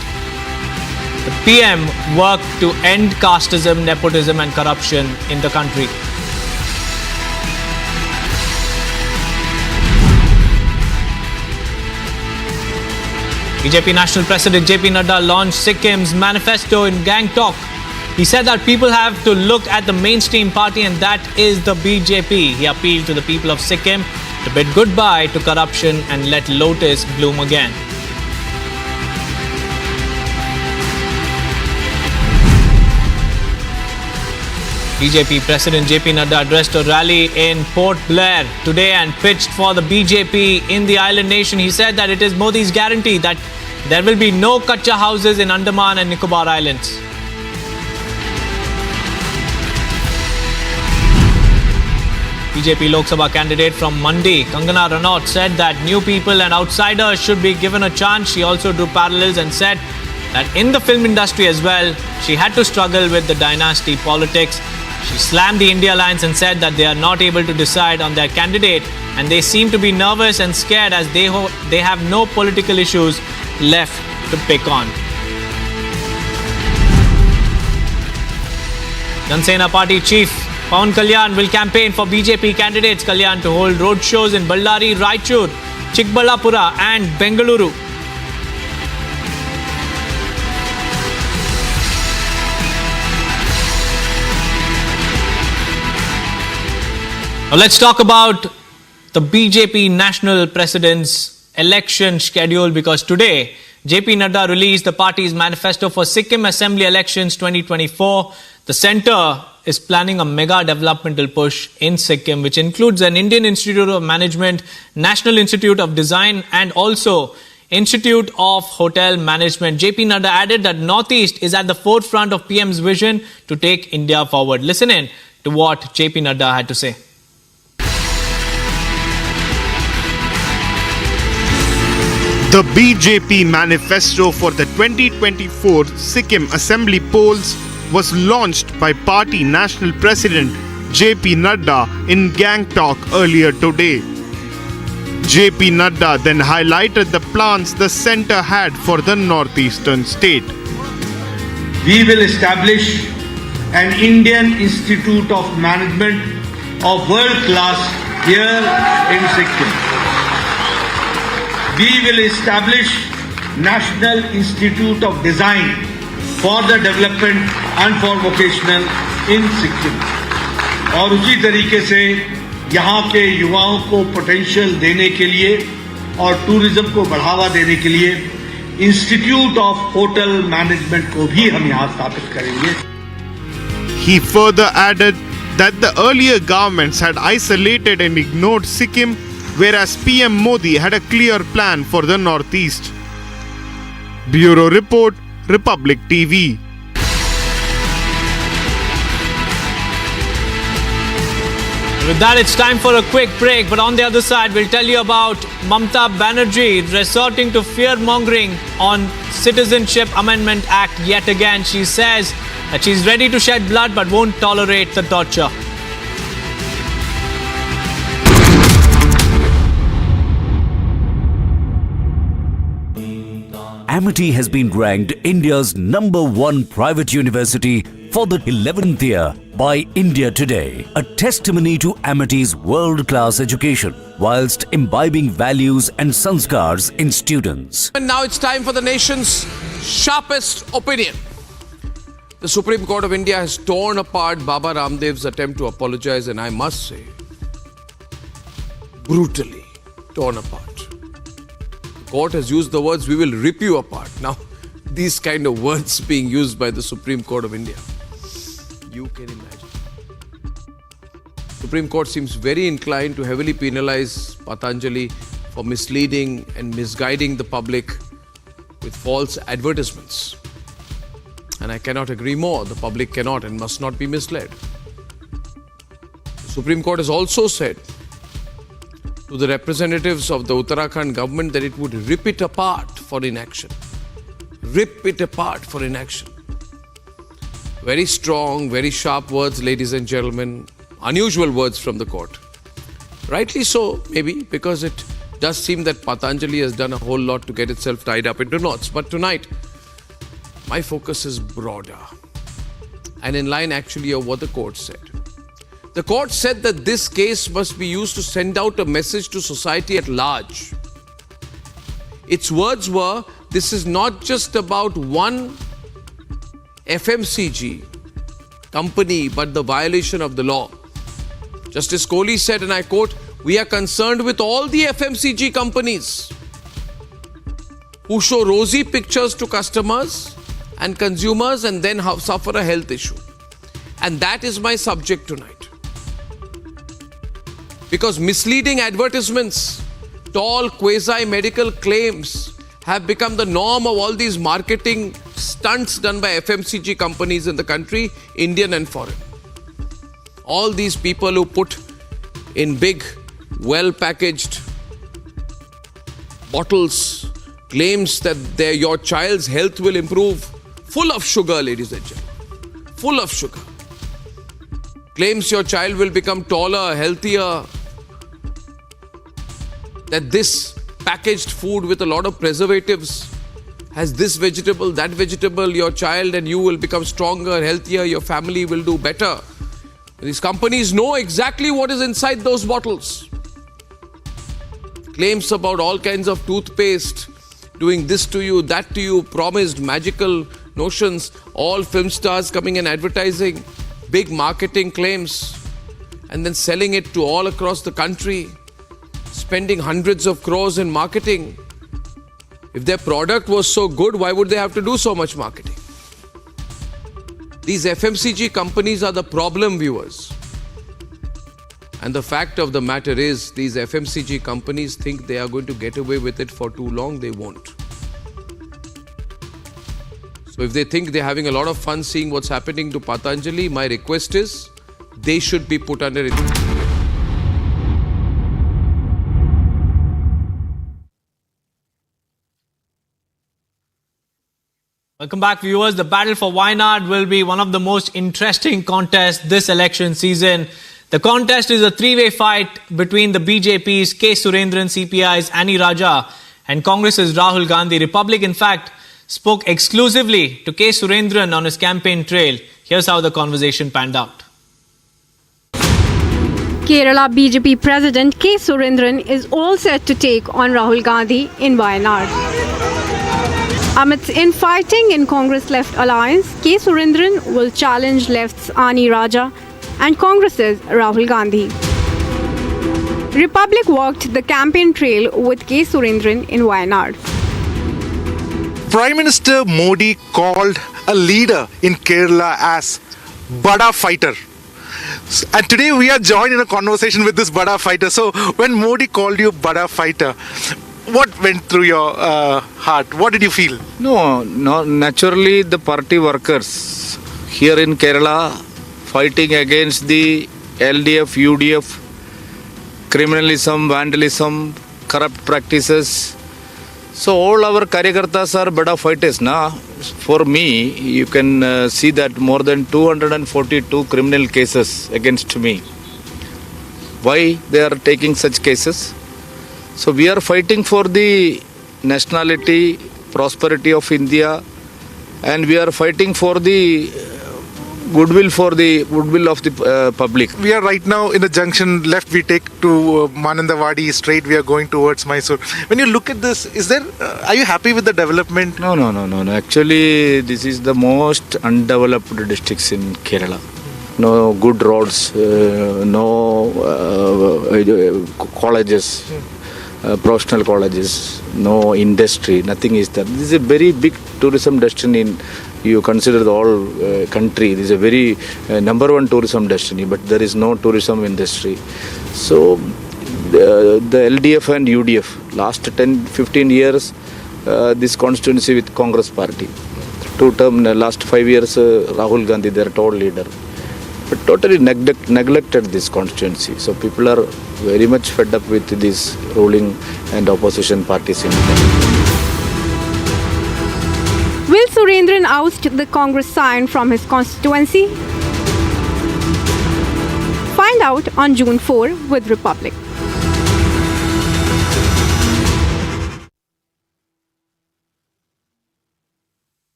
the PM worked to end casteism, nepotism and corruption in the country. BJP National President JP Nadda launched Sikkim's manifesto in Gangtok. He said that people have to look at the mainstream party and that is the BJP. He appealed to the people of Sikkim to bid goodbye to corruption and let lotus bloom again. BJP President JP Nadda addressed a rally in Port Blair today and pitched for the BJP in the island nation. He said that it is Modi's guarantee that there will be no kacha houses in Andaman and Nicobar Islands. BJP Lok Sabha candidate from Mandi, Kangana Ranaut, said that new people and outsiders should be given a chance. She also drew parallels and said that in the film industry as well, she had to struggle with the dynasty politics. She slammed the India Alliance and said that they are not able to decide on their candidate and they seem to be nervous and scared as they have no political issues left to pick on. Jansena Party Chief Pawan Kalyan will campaign for BJP candidates. Kalyan to hold road shows in Ballari, Raichur, Chikballapura and Bengaluru. Now let's talk about the BJP National President's election schedule, because today JP Nadda released the party's manifesto for Sikkim Assembly Elections 2024. The centre is planning a mega developmental push in Sikkim, which includes an Indian Institute of Management, National Institute of Design and also Institute of Hotel Management. JP Nadda added that Northeast is at the forefront of PM's vision to take India forward. Listen in to what JP Nadda had to say. The BJP manifesto for the 2024 Sikkim Assembly polls was launched by party national president JP Nadda in Gangtok earlier today. JP Nadda then highlighted the plans the centre had for the northeastern state. We will establish an Indian Institute of Management of world class here in Sikkim. We will establish National Institute of Design for the development and for vocational in Sikkim. और उसी तरीके से यहाँ के युवाओं को potential देने के लिए और टूरिज्म को बढ़ावा देने के लिए इंस्टीट्यूट ऑफ होटल मैनेजमेंट को भी हम यहाँ स्थापित करेंगे. He further added that the earlier governments had isolated and ignored Sikkim, whereas PM Modi had a clear plan for the Northeast. Bureau Report, Republic TV. With that, it's time for a quick break. But on the other side, we'll tell you about Mamata Banerjee resorting to fear-mongering on Citizenship Amendment Act yet again. She says that she's ready to shed blood but won't tolerate the torture. Amity has been ranked India's #1 private university for the 11th year by India Today, a testimony to Amity's world-class education whilst imbibing values and sanskars in students. And now it's time for the nation's sharpest opinion. The Supreme Court of India has torn apart Baba Ramdev's attempt to apologize, and I must say, brutally torn apart. Court has used the words, "We will rip you apart." Now, these kind of words being used by the Supreme Court of India, you can imagine. Supreme Court seems very inclined to heavily penalize Patanjali for misleading and misguiding the public with false advertisements. And I cannot agree more. The public cannot and must not be misled. The Supreme Court has also said to the representatives of the Uttarakhand government that it would rip it apart for inaction. Rip it apart for inaction. Very strong, very sharp words, ladies and gentlemen. Unusual words from the court. Rightly so, maybe, because it does seem that Patanjali has done a whole lot to get itself tied up into knots. But tonight, my focus is broader and in line actually of what the court said. The court said that this case must be used to send out a message to society at large. Its words were, this is not just about one FMCG company, but the violation of the law. Justice Kohli said, and I quote, "We are concerned with all the FMCG companies who show rosy pictures to customers and consumers and then suffer a health issue." And that is my subject tonight. Because misleading advertisements, tall quasi-medical claims have become the norm of all these marketing stunts done by FMCG companies in the country, Indian and foreign. All these people who put in big, well-packaged bottles, claims that your child's health will improve, full of sugar, ladies and gentlemen, full of sugar. Claims your child will become taller, healthier, that this packaged food with a lot of preservatives has this vegetable, that vegetable, your child and you will become stronger, healthier, your family will do better. These companies know exactly what is inside those bottles. Claims about all kinds of toothpaste, doing this to you, that to you, promised magical notions, all film stars coming and advertising, big marketing claims, and then selling it to all across the country, spending hundreds of crores in marketing. If their product was so good, why would they have to do so much marketing? These FMCG companies are the problem, viewers. And the fact of the matter is, these FMCG companies think they are going to get away with it for too long. They won't. So if they think they're having a lot of fun seeing what's happening to Patanjali, my request is, they should be put under it. Welcome back, viewers. The battle for Wayanad will be one of the most interesting contests this election season. The contest is a three-way fight between the BJP's K. Surendran, CPI's Annie Raja and Congress's Rahul Gandhi. Republic, in fact, spoke exclusively to K. Surendran on his campaign trail. Here's how the conversation panned out. Kerala BJP President K. Surendran is all set to take on Rahul Gandhi in Wayanad. Amidst infighting in Congress Left Alliance, K. Surendran will challenge Left's Annie Raja and Congress's Rahul Gandhi. Republic walked the campaign trail with K. Surendran in Wayanad. Prime Minister Modi called a leader in Kerala as Bada Fighter. And today we are joined in a conversation with this Bada Fighter. So when Modi called you Bada Fighter, what went through your heart? What did you feel? No, naturally the party workers here in Kerala fighting against the LDF, UDF, criminalism, vandalism, corrupt practices. So all our Karyakartas are Bada fighters. Now, for me, you can see that more than 242 criminal cases against me. Why they are taking such cases? So we are fighting for the nationality, prosperity of India, and we are fighting for the goodwill of the public. We are right now in the junction. Left we take to Manandawadi. Straight we are going towards Mysore. When you look at this, are you happy with the development? No. Actually, this is the most undeveloped districts in Kerala. No good roads, no colleges. Professional colleges, no industry, nothing is there. This is a very big tourism destination. You consider the whole country. This is a very number one tourism destination, but there is no tourism industry. So the LDF and UDF, last 10-15 years, this constituency with Congress party. Last 5 years, Rahul Gandhi, their total leader. But totally neglected this constituency. So people are very much fed up with these ruling and opposition parties in India. Will Surendran oust the Congress sign from his constituency? Find out on June 4 with Republic.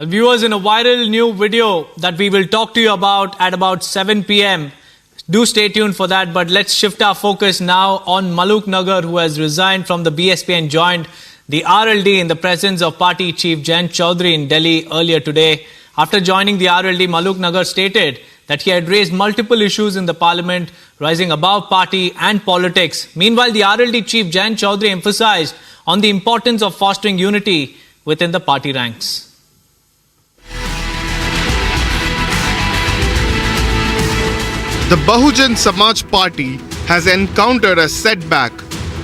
Viewers, in a viral new video that we will talk to you about at about 7 p.m. Do stay tuned for that. But let's shift our focus now on Maluk Nagar, who has resigned from the BSP and joined the RLD in the presence of party chief Jayant Chaudhary in Delhi earlier today. After joining the RLD, Maluk Nagar stated that he had raised multiple issues in the parliament, rising above party and politics. Meanwhile, the RLD chief Jayant Chaudhary emphasized on the importance of fostering unity within the party ranks. The Bahujan Samaj Party has encountered a setback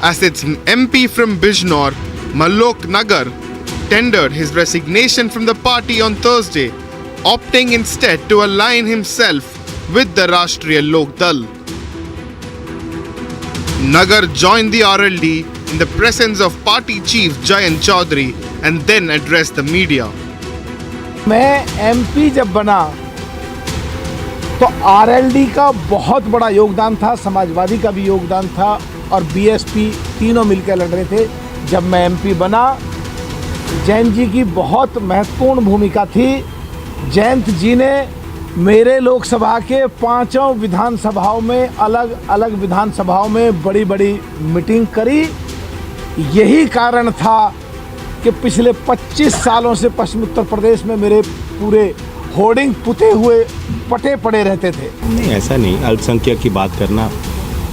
as its MP from Bijnor, Maluk Nagar, tendered his resignation from the party on Thursday opting instead to align himself with the Rashtriya Lok Dal. Nagar joined the RLD in the presence of party chief Jayant Chaudhary and then addressed the media. मैं MP जब बना तो RLD का बहुत बड़ा योगदान था, समाजवादी का भी योगदान था और BSP तीनों मिलकर लड़ रहे थे। जब मैं MP बना, जयंत जी की बहुत महत्वपूर्ण भूमिका थी। जयंत जी ने मेरे लोकसभा के 5 विधानसभाओं में अलग अलग विधानसभाओं में बड़ी बड़ी मीटिंग करी। यही कारण था कि पिछले 25 सालों से पश्चिम उत्तर प्रदेश में मेरे पूरे होर्डिंग पुते हुए पटे पड़े रहते थे। नहीं, ऐसा नहीं। अल्पसंख्यक की बात करना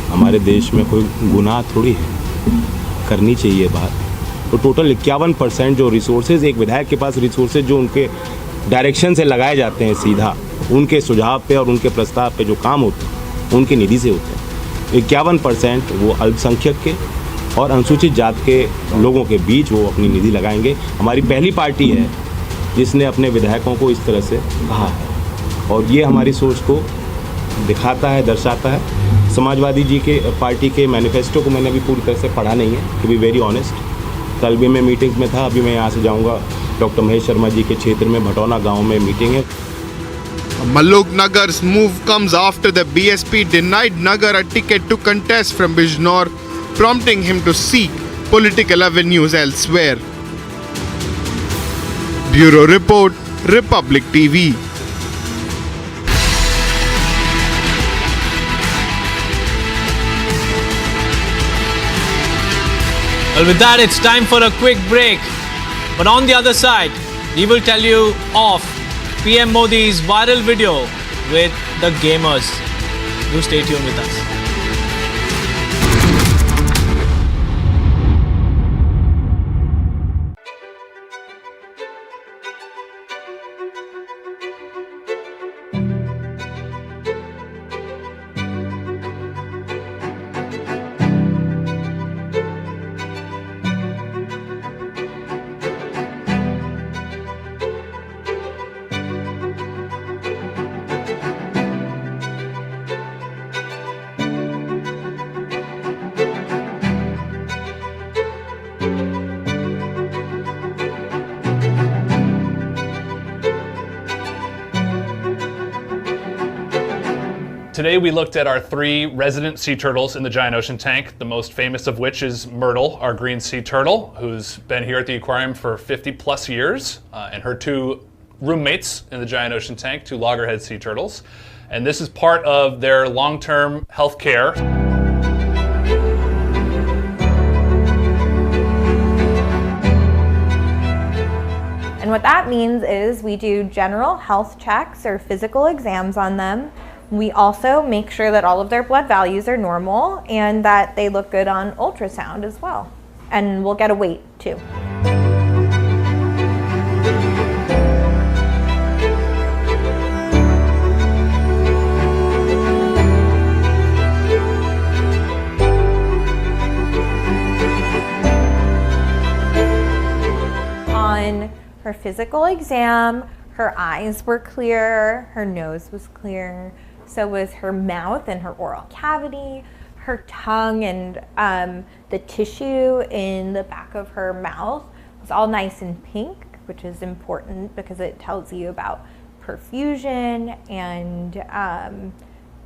हमारे देश में कोई गुनाह थोड़ी है, करनी चाहिए बात। तो टोटल 51% जो रिसोर्सेज, एक विधायक के पास रिसोर्सेज जो उनके डायरेक्शन से लगाए जाते हैं सीधा, उनके सुझाव पे और उनके प्रस्ताव पे जो काम होते हैं उनकी निधि से होते हैं। 51% वो अल्पसंख्यक के और अनुसूचित जाति के लोगों के बीच वो अपनी निधि लगाएंगे। हमारी पहली पार्टी है जिसने अपने विधायकों को इस तरह से कहा है और ये हमारी सोच को दिखाता है, दर्शाता है। समाजवादी जी के पार्टी के मैनिफेस्टो को मैंने अभी पूरी तरह से पढ़ा नहीं है, टू बी वेरी ऑनेस्ट। कल भी मैं मीटिंग्स में था, अभी मैं यहाँ से जाऊँगा। डॉक्टर महेश शर्मा जी के क्षेत्र में भटौना गाँव में मीटिंग है। Malok Nagar's move comes after the BSP denied Nagar a ticket to contest from Bijnor, prompting him to seek political avenues elsewhere. Bureau Report, Republic TV. Well, with that, it's time for a quick break. But on the other side, we will tell you of PM Modi's viral video with the gamers. Do stay tuned with us. Today we looked at our 3 resident sea turtles in the giant ocean tank, the most famous of which is Myrtle, our green sea turtle, who's been here at the aquarium for 50 plus years, and her 2 roommates in the giant ocean tank, 2 loggerhead sea turtles. And this is part of their long-term health care. And what that means is we do general health checks or physical exams on them. We also make sure that all of their blood values are normal and that they look good on ultrasound as well. And we'll get a weight too. On her physical exam, her eyes were clear, her nose was clear, so was her mouth and her oral cavity, her tongue and the tissue in the back of her mouth was all nice and pink, which is important because it tells you about perfusion and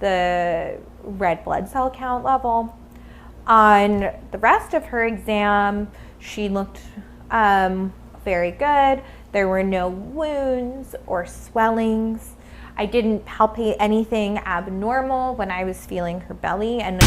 the red blood cell count level. On the rest of her exam, she looked very good. There were no wounds or swellings. I didn't palpate anything abnormal when I was feeling her belly. And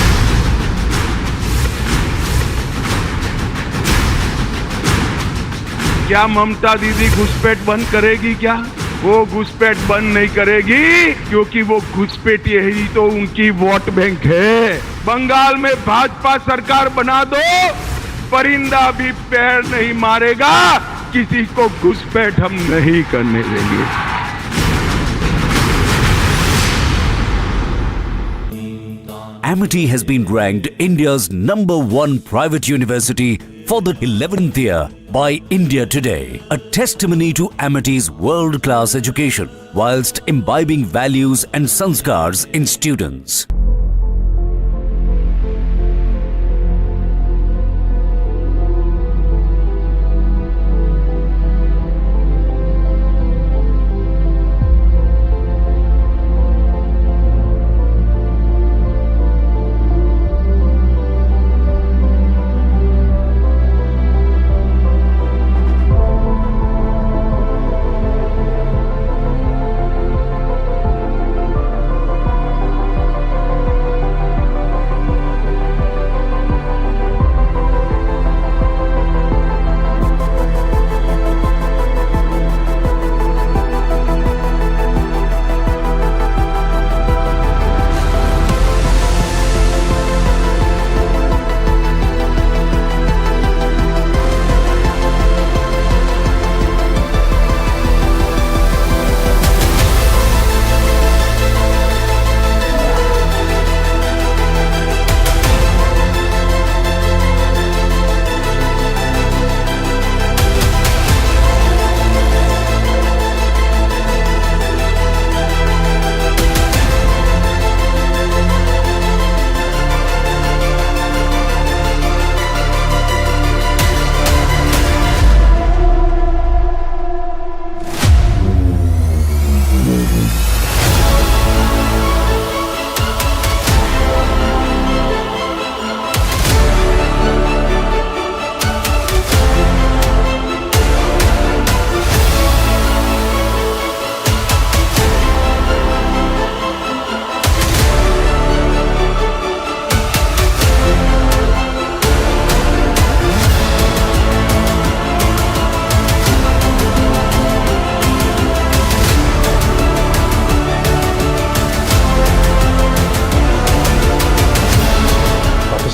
क्या ममता दीदी घुसपैठ बंद करेगी क्या? वो घुसपैठ बंद नहीं करेगी क्योंकि वो घुसपैठ यही तो उनकी वोट बैंक है। बंगाल में भाजपा सरकार बना दो, परिंदा भी पैर नहीं मारेगा, किसी को घुसपैठ हम नहीं करने देंगे। Amity has been ranked India's #1 private university for the 11th year by India Today, a testimony to Amity's world-class education whilst imbibing values and sanskars in students.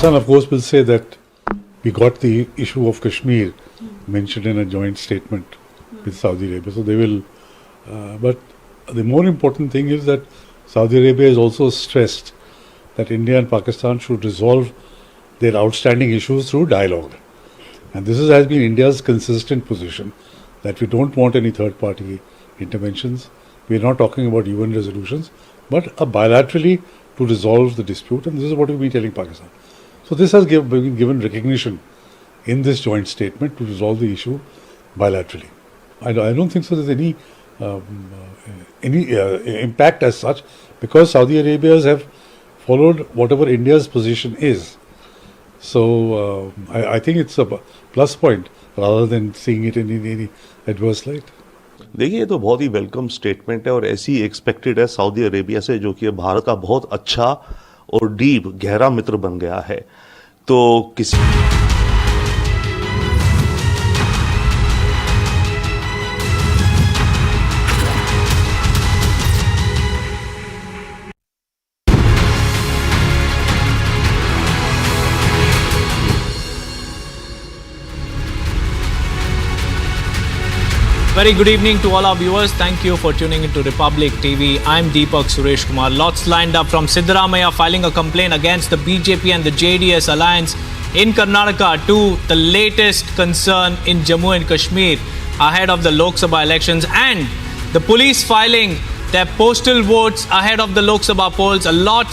Pakistan, of course, will say that we got the issue of Kashmir mentioned in a joint statement with Saudi Arabia. So they will, but the more important thing is that Saudi Arabia has also stressed that India and Pakistan should resolve their outstanding issues through dialogue. And this has been India's consistent position, that we don't want any third-party interventions. We are not talking about UN resolutions, but bilaterally to resolve the dispute. And this is what we've been telling Pakistan. So this has been given recognition in this joint statement to resolve the issue bilaterally. I don't think so there's any impact as such, because Saudi Arabians have followed whatever India's position is. So I think it's a plus point rather than seeing it in any adverse light. देखिए ये तो बहुत ही welcome statement है और ऐसी expected है Saudi Arabia से, जो कि भारत का बहुत अच्छा और डीप गहरा मित्र बन गया है. तो किसी Very good evening to all our viewers. Thank you for tuning into Republic TV. I'm Deepak Suresh Kumar. Lots lined up, from Siddaramaiah filing a complaint against the BJP and the JDS alliance in Karnataka to the latest concern in Jammu and Kashmir ahead of the Lok Sabha elections, and the police filing their postal votes ahead of the Lok Sabha polls. A lot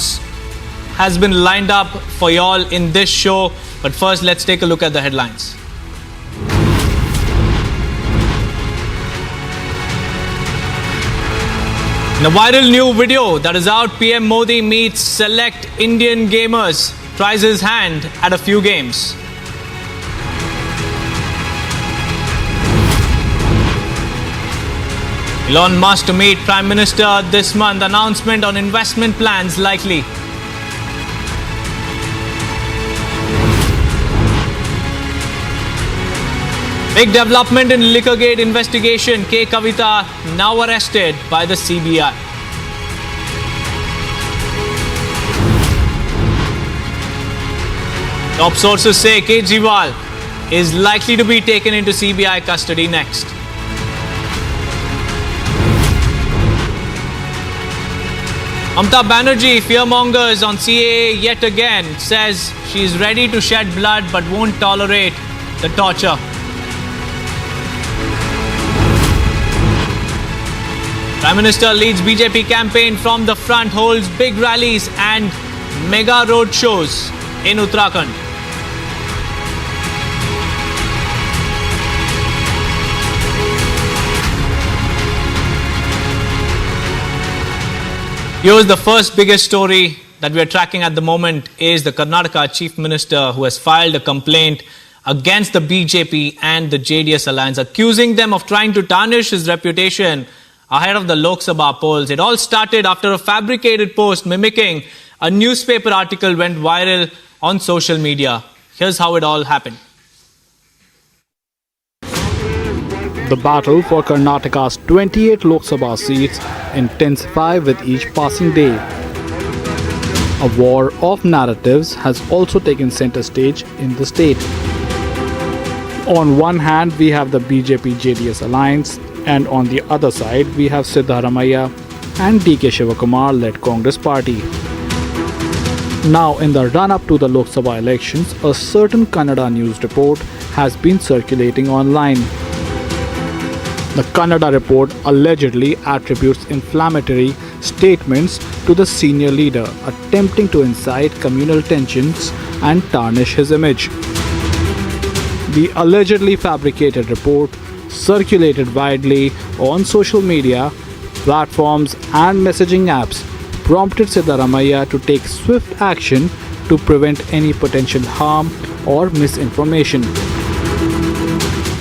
has been lined up for y'all in this show. But first, let's take a look at the headlines. In a viral new video that is out, PM Modi meets select Indian gamers, tries his hand at a few games. Elon Musk to meet Prime Minister this month, announcement on investment plans likely. Big development in Liquorgate investigation. K. Kavita now arrested by the CBI. Top sources say Kejriwal is likely to be taken into CBI custody next. Mamata Banerjee fearmongers on CAA yet again, says she is ready to shed blood but won't tolerate the torture. Prime Minister leads BJP campaign from the front, holds big rallies and mega road shows in Uttarakhand. Here's the first biggest story that we are tracking at the moment is the Karnataka Chief Minister who has filed a complaint against the BJP and the JDS alliance, accusing them of trying to tarnish his reputation ahead of the Lok Sabha polls. It all started after a fabricated post mimicking a newspaper article went viral on social media. Here's how it all happened. The battle for Karnataka's 28 Lok Sabha seats intensifies with each passing day. A war of narratives has also taken center stage in the state. On one hand, we have the BJP-JDS alliance, and on the other side, we have Siddaramaiah and DK Shivakumar-led Congress party. Now, in the run-up to the Lok Sabha elections, a certain Kannada news report has been circulating online. The Kannada report allegedly attributes inflammatory statements to the senior leader, attempting to incite communal tensions and tarnish his image. The allegedly fabricated report circulated widely on social media platforms and messaging apps prompted Siddaramaiah to take swift action to prevent any potential harm or misinformation.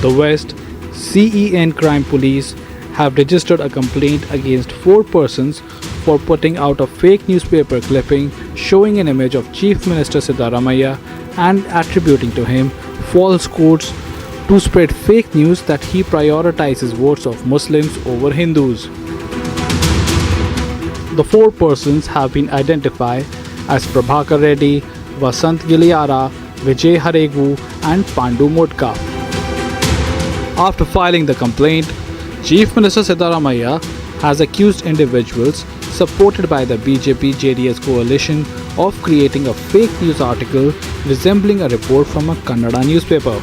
The West CEN Crime Police have registered a complaint against 4 persons for putting out a fake newspaper clipping showing an image of Chief Minister Siddaramaiah and attributing to him false quotes to spread fake news that he prioritizes votes of Muslims over Hindus. The 4 persons have been identified as Prabhakar Reddy, Vasant Giliara, Vijay Haregu and Pandu Motka. After filing the complaint, Chief Minister Siddaramaiah has accused individuals supported by the BJP-JDS coalition of creating a fake news article resembling a report from a Kannada newspaper.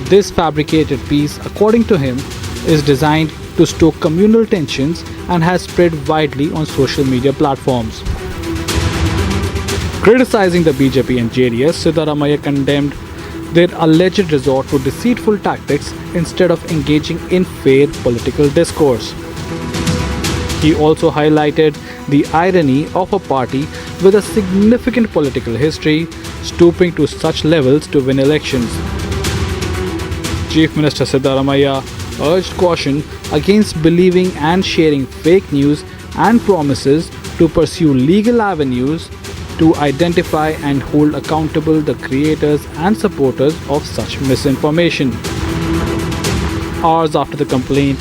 This fabricated piece, according to him, is designed to stoke communal tensions and has spread widely on social media platforms. Criticizing the BJP and JDS, Siddaramaiah condemned their alleged resort to deceitful tactics instead of engaging in fair political discourse. He also highlighted the irony of a party with a significant political history stooping to such levels to win elections. Chief Minister Siddaramaiah urged caution against believing and sharing fake news and promises to pursue legal avenues to identify and hold accountable the creators and supporters of such misinformation. Hours after the complaint,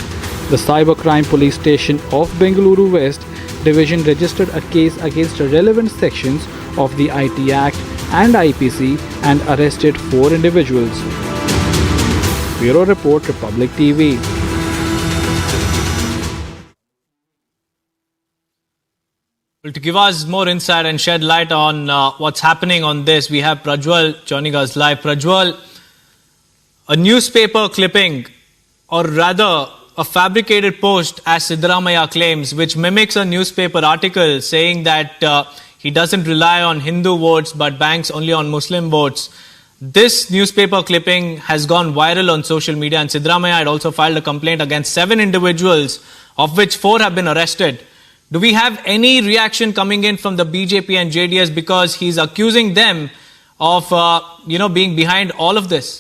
the Cybercrime Police Station of Bengaluru West Division registered a case against relevant sections of the IT Act and IPC and arrested 4 individuals. Bureau Report, Republic TV. Well, to give us more insight and shed light on what's happening on this, we have Prajwal joining us live. Prajwal, a newspaper clipping, or rather a fabricated post, as Siddaramaiah claims, which mimics a newspaper article saying that he doesn't rely on Hindu votes but banks only on Muslim votes. This newspaper clipping has gone viral on social media, and Siddaramaiah had also filed a complaint against 7 individuals, of which 4 have been arrested. Do we have any reaction coming in from the BJP and JDS because he's accusing them of, being behind all of this?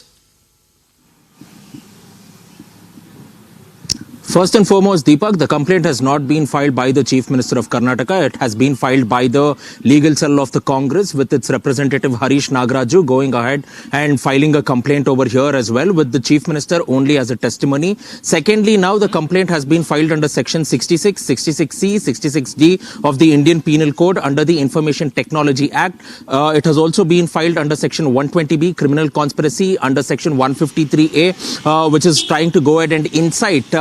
First and foremost, Deepak, the complaint has not been filed by the Chief Minister of Karnataka. It has been filed by the legal cell of the Congress with its representative Harish Nagaraju going ahead and filing a complaint over here as well with the Chief Minister only as a testimony. Secondly, now the complaint has been filed under Section 66, 66C, 66D of the Indian Penal Code under the Information Technology Act. It has also been filed under Section 120B, Criminal Conspiracy, under Section 153A, which is trying to go ahead and incite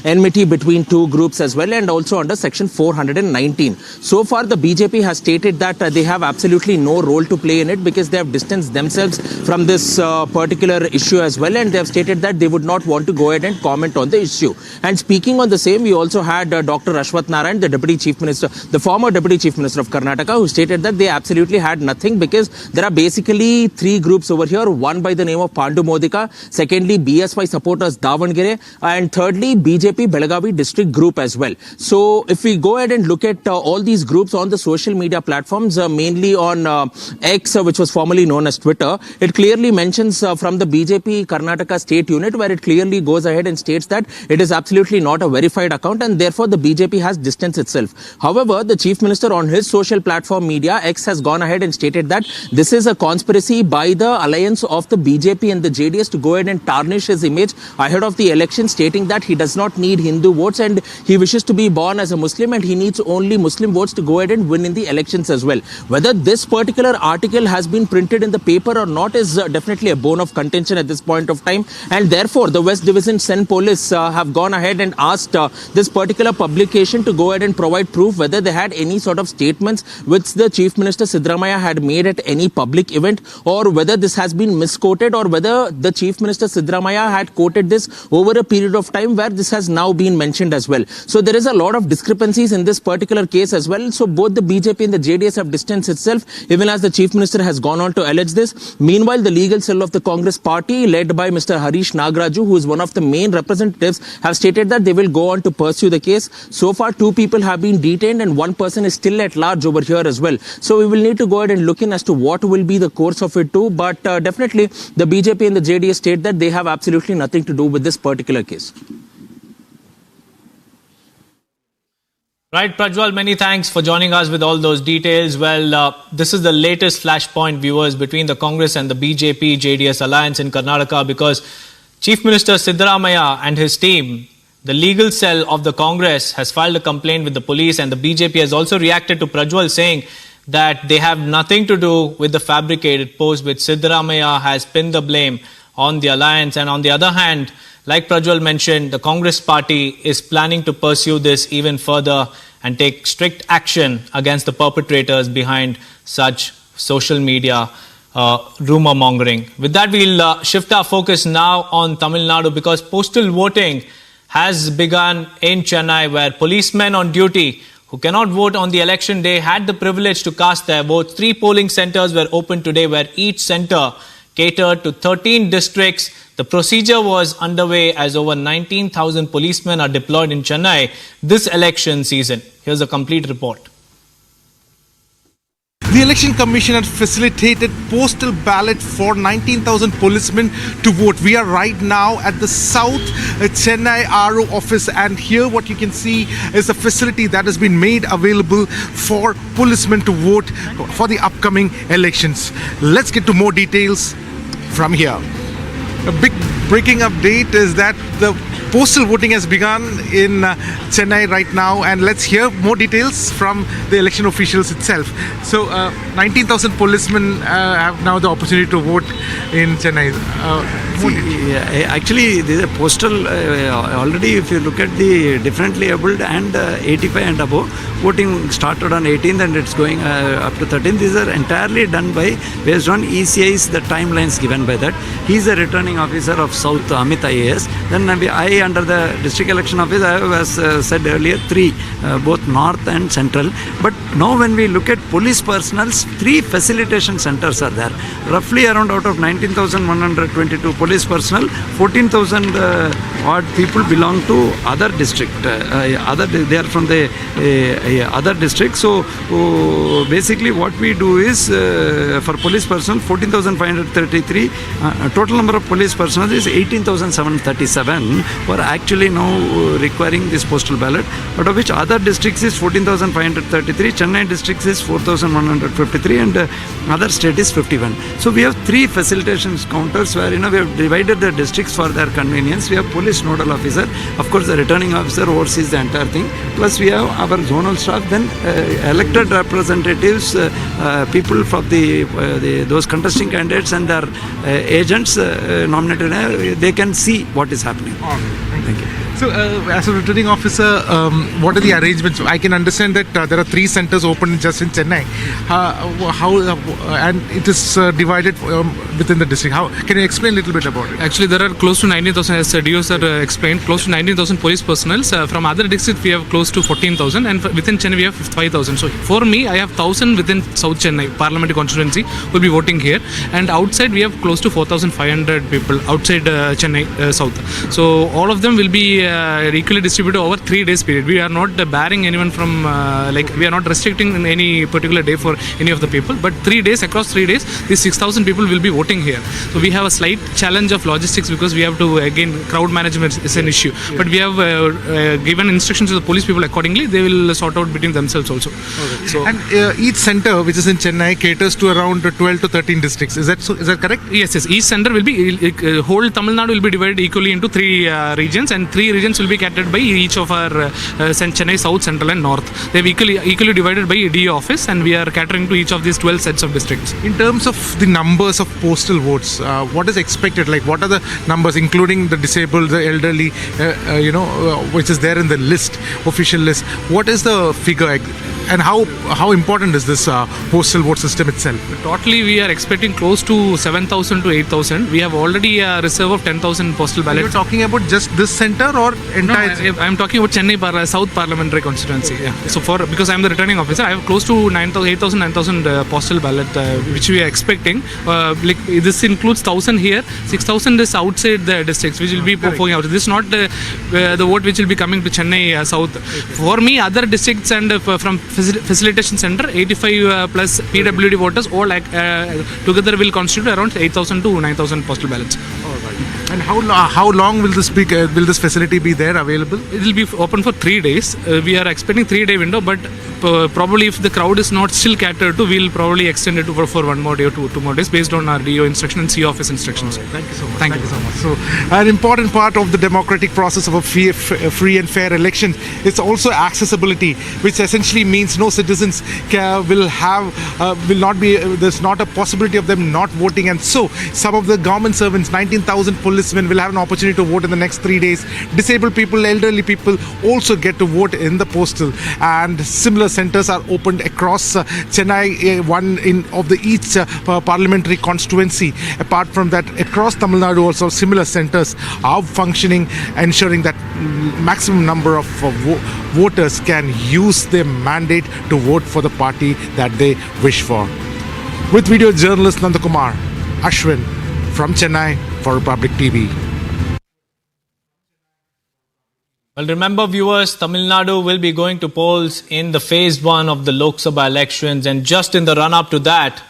enmity between two groups as well, and also under section 419. So far the BJP has stated that they have absolutely no role to play in it because they have distanced themselves from this particular issue as well, and they have stated that they would not want to go ahead and comment on the issue. And speaking on the same, we also had Dr. Ashwath Narayan, the Deputy Chief Minister, the former Deputy Chief Minister of Karnataka, who stated that they absolutely had nothing because there are basically three groups over here. One by the name of Pandu Modika, secondly BSY supporters Davangere, and thirdly BJP Belagavi district group as well. So if we go ahead and look at all these groups on the social media platforms, mainly on X, which was formerly known as Twitter, it clearly mentions from the BJP Karnataka state unit, where it clearly goes ahead and states that it is absolutely not a verified account and therefore the BJP has distanced itself. However, the Chief Minister on his social platform media X has gone ahead and stated that this is a conspiracy by the alliance of the BJP and the JDS to go ahead and tarnish his image ahead of the election, stating that he does not need Hindu votes and he wishes to be born as a Muslim and he needs only Muslim votes to go ahead and win in the elections as well. Whether this particular article has been printed in the paper or not is definitely a bone of contention at this point of time, and therefore the West Division Sen Police have gone ahead and asked this particular publication to go ahead and provide proof whether they had any sort of statements which the Chief Minister Siddaramaiah had made at any public event, or whether this has been misquoted, or whether the Chief Minister Siddaramaiah had quoted this over a period of time where this has now been mentioned as well. So there is a lot of discrepancies in this particular case as well. So both the BJP and the JDS have distanced itself, even as the Chief Minister has gone on to allege this. Meanwhile, the legal cell of the Congress party, led by Mr. Harish Nagaraju, who is one of the main representatives, have stated that they will go on to pursue the case. So far, 2 people have been detained and 1 person is still at large over here as well. So we will need to go ahead and look in as to what will be the course of it too. But definitely, the BJP and the JDS state that they have absolutely nothing to do with this particular case. Right, Prajwal, many thanks for joining us with all those details. Well, this is the latest flashpoint, viewers, between the Congress and the BJP JDS alliance in Karnataka, because Chief Minister Siddaramaiah and his team, the legal cell of the Congress, has filed a complaint with the police, and the BJP has also reacted to Prajwal, saying that they have nothing to do with the fabricated post, which Siddaramaiah has pinned the blame on the alliance. And on the other hand, like Prajwal mentioned, the Congress party is planning to pursue this even further and take strict action against the perpetrators behind such social media rumor mongering. With that, we'll shift our focus now on Tamil Nadu, because postal voting has begun in Chennai, where policemen on duty who cannot vote on the election day had the privilege to cast their votes. 3 polling centers were opened today, where each center catered to 13 districts. The procedure was underway as over 19,000 policemen are deployed in Chennai this election season. Here's a complete report. The Election Commission had facilitated postal ballot for 19,000 policemen to vote. We are right now at the South Chennai RO office, and here what you can see is a facility that has been made available for policemen to vote for the upcoming elections. Let's get to more details from here. A big breaking update is that the postal voting has begun in Chennai right now, and let's hear more details from the election officials itself. So 19,000 policemen have now the opportunity to vote in Chennai. Actually, the postal already, if you look at the differently abled and 85 and above, voting started on 18th and it's going up to 13th. These are entirely done based on ECI's, the timelines given by that. He's a returning officer of South, Amit IAS. Then I, under the district election office, I was said earlier 3, both north and central. But now when we look at police personnel, 3 facilitation centers are there. Roughly around out of 19,122 police personnel, 14,000 odd people belong to other district. They are from the other district. So basically what we do is for police personnel 14,533, total number of police personnel is 18,737 who are actually now requiring this postal ballot, out of which other districts is 14,533, Chennai districts is 4,153, and other state is 51. So we have 3 facilitation counters where we have divided the districts for their convenience. We have police nodal officer, of course the returning officer oversees the entire thing, plus we have our zonal staff, then elected representatives, people from those contesting candidates and their agents nominated, they can see what is happening. Thank you. So, as a returning officer, what are the arrangements? I can understand that there are 3 centers open just in Chennai. And it is divided within the district. How can you explain a little bit about it? Actually, there are close to 19,000, as DO sir explained, close to 19,000 police personnel. From other districts, we have close to 14,000, and within Chennai, we have 5,000. So, for me, I have 1,000 within South Chennai Parliamentary constituency will be voting here, and outside we have close to 4,500 people outside Chennai South. So, all of them will be equally distributed over 3 days period. We are not barring anyone from we are not restricting in any particular day for any of the people, but 3 days, across 3 days, these 6,000 people will be voting here. So we have a slight challenge of logistics because we have to, again, crowd management is an issue, but we have given instructions to the police people accordingly. They will sort out between themselves also. Okay. So, and each center which is in Chennai caters to around 12 to 13 districts. Is that so? Is that correct? Yes. Each center will be whole Tamil Nadu will be divided equally into 3 regions, and 3 regions will be catered by each of our Chennai South, Central and North. They have equally divided by DO office, and we are catering to each of these 12 sets of districts. In terms of the numbers of postal votes, what is expected? Like, what are the numbers, including the disabled, the elderly, which is there in the list, official list? What is the figure, and how important is this postal vote system itself? Totally, we are expecting close to 7,000 to 8,000. We have already a reserve of 10,000 postal ballots. You're talking about just this center or entire? No, I'm talking about Chennai South Parliamentary constituency. Yeah. So because I'm the returning officer, I have close to 8,000, 9,000 postal ballot which we are expecting. This includes 1,000 here, 6,000 is outside the districts which will be going out. This is not the vote which will be coming to Chennai South. For me, other districts and from facilitation center, 85 plus PWD voters all together will constitute around 8,000 to 9,000 postal ballots. And how long will this facility be there available? It will be open for 3 days. We are expecting 3-day window, but probably if the crowd is not still catered to, we'll probably extend it for 1 more day or 2 more days based on our DO instruction and CO office instructions. Thank you so much. Thank you so much. So, an important part of the democratic process of a free and fair election is also accessibility, which essentially means no citizens there's not a possibility of them not voting, and so some of the government servants, 19,000 policemen, will have an opportunity to vote in the next 3 days. Disabled people, elderly people also get to vote in the postal, and similar centers are opened across Chennai, one of each parliamentary constituency. Apart from that, across Tamil Nadu also similar centers are functioning, ensuring that maximum number of voters can use their mandate to vote for the party that they wish for. With video journalist Nandakumar, Ashwin from Chennai for Republic TV. Well, remember viewers, Tamil Nadu will be going to polls in the phase 1 of the Lok Sabha elections, and just in the run-up to that,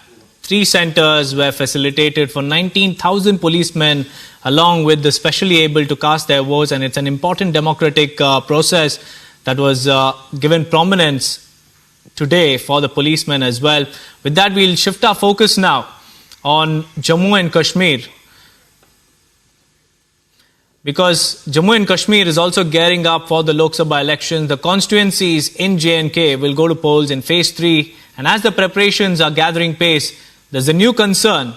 3 centers were facilitated for 19,000 policemen along with the specially able to cast their votes, and it's an important democratic process that was given prominence today for the policemen as well. With that, we'll shift our focus now on Jammu and Kashmir, because Jammu and Kashmir is also gearing up for the Lok Sabha elections. The constituencies in J&K will go to polls in phase 3, and as the preparations are gathering pace, there's a new concern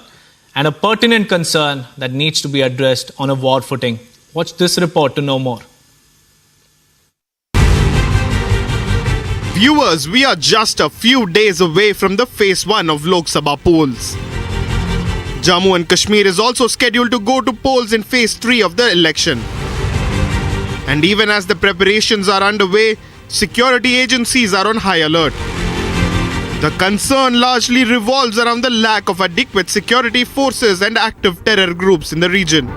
and a pertinent concern that needs to be addressed on a war footing. Watch this report to know more. Viewers, we are just a few days away from the phase 1 of Lok Sabha polls. Jammu and Kashmir is also scheduled to go to polls in phase 3 of the election. And even as the preparations are underway, security agencies are on high alert. The concern largely revolves around the lack of adequate security forces and active terror groups in the region.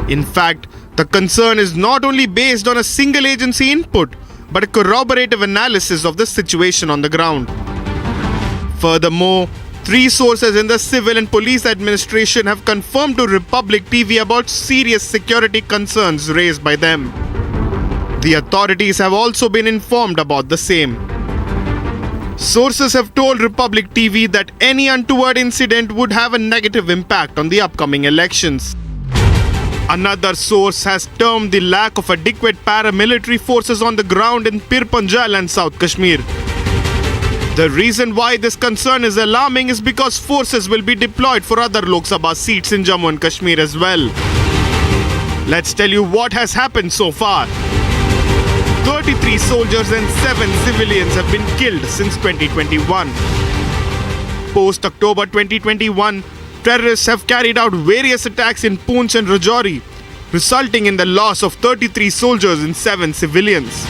In fact, the concern is not only based on a single agency input, but a corroborative analysis of the situation on the ground. Furthermore, 3 sources in the civil and police administration have confirmed to Republic TV about serious security concerns raised by them. The authorities have also been informed about the same. Sources have told Republic TV that any untoward incident would have a negative impact on the upcoming elections. Another source has termed the lack of adequate paramilitary forces on the ground in Pir Panjal and South Kashmir. The reason why this concern is alarming is because forces will be deployed for other Lok Sabha seats in Jammu and Kashmir as well. Let's tell you what has happened so far. 33 soldiers and 7 civilians have been killed since 2021. Post-October 2021, terrorists have carried out various attacks in Poonch and Rajouri, resulting in the loss of 33 soldiers and 7 civilians.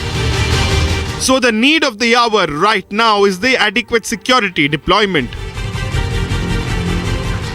So the need of the hour right now is the adequate security deployment.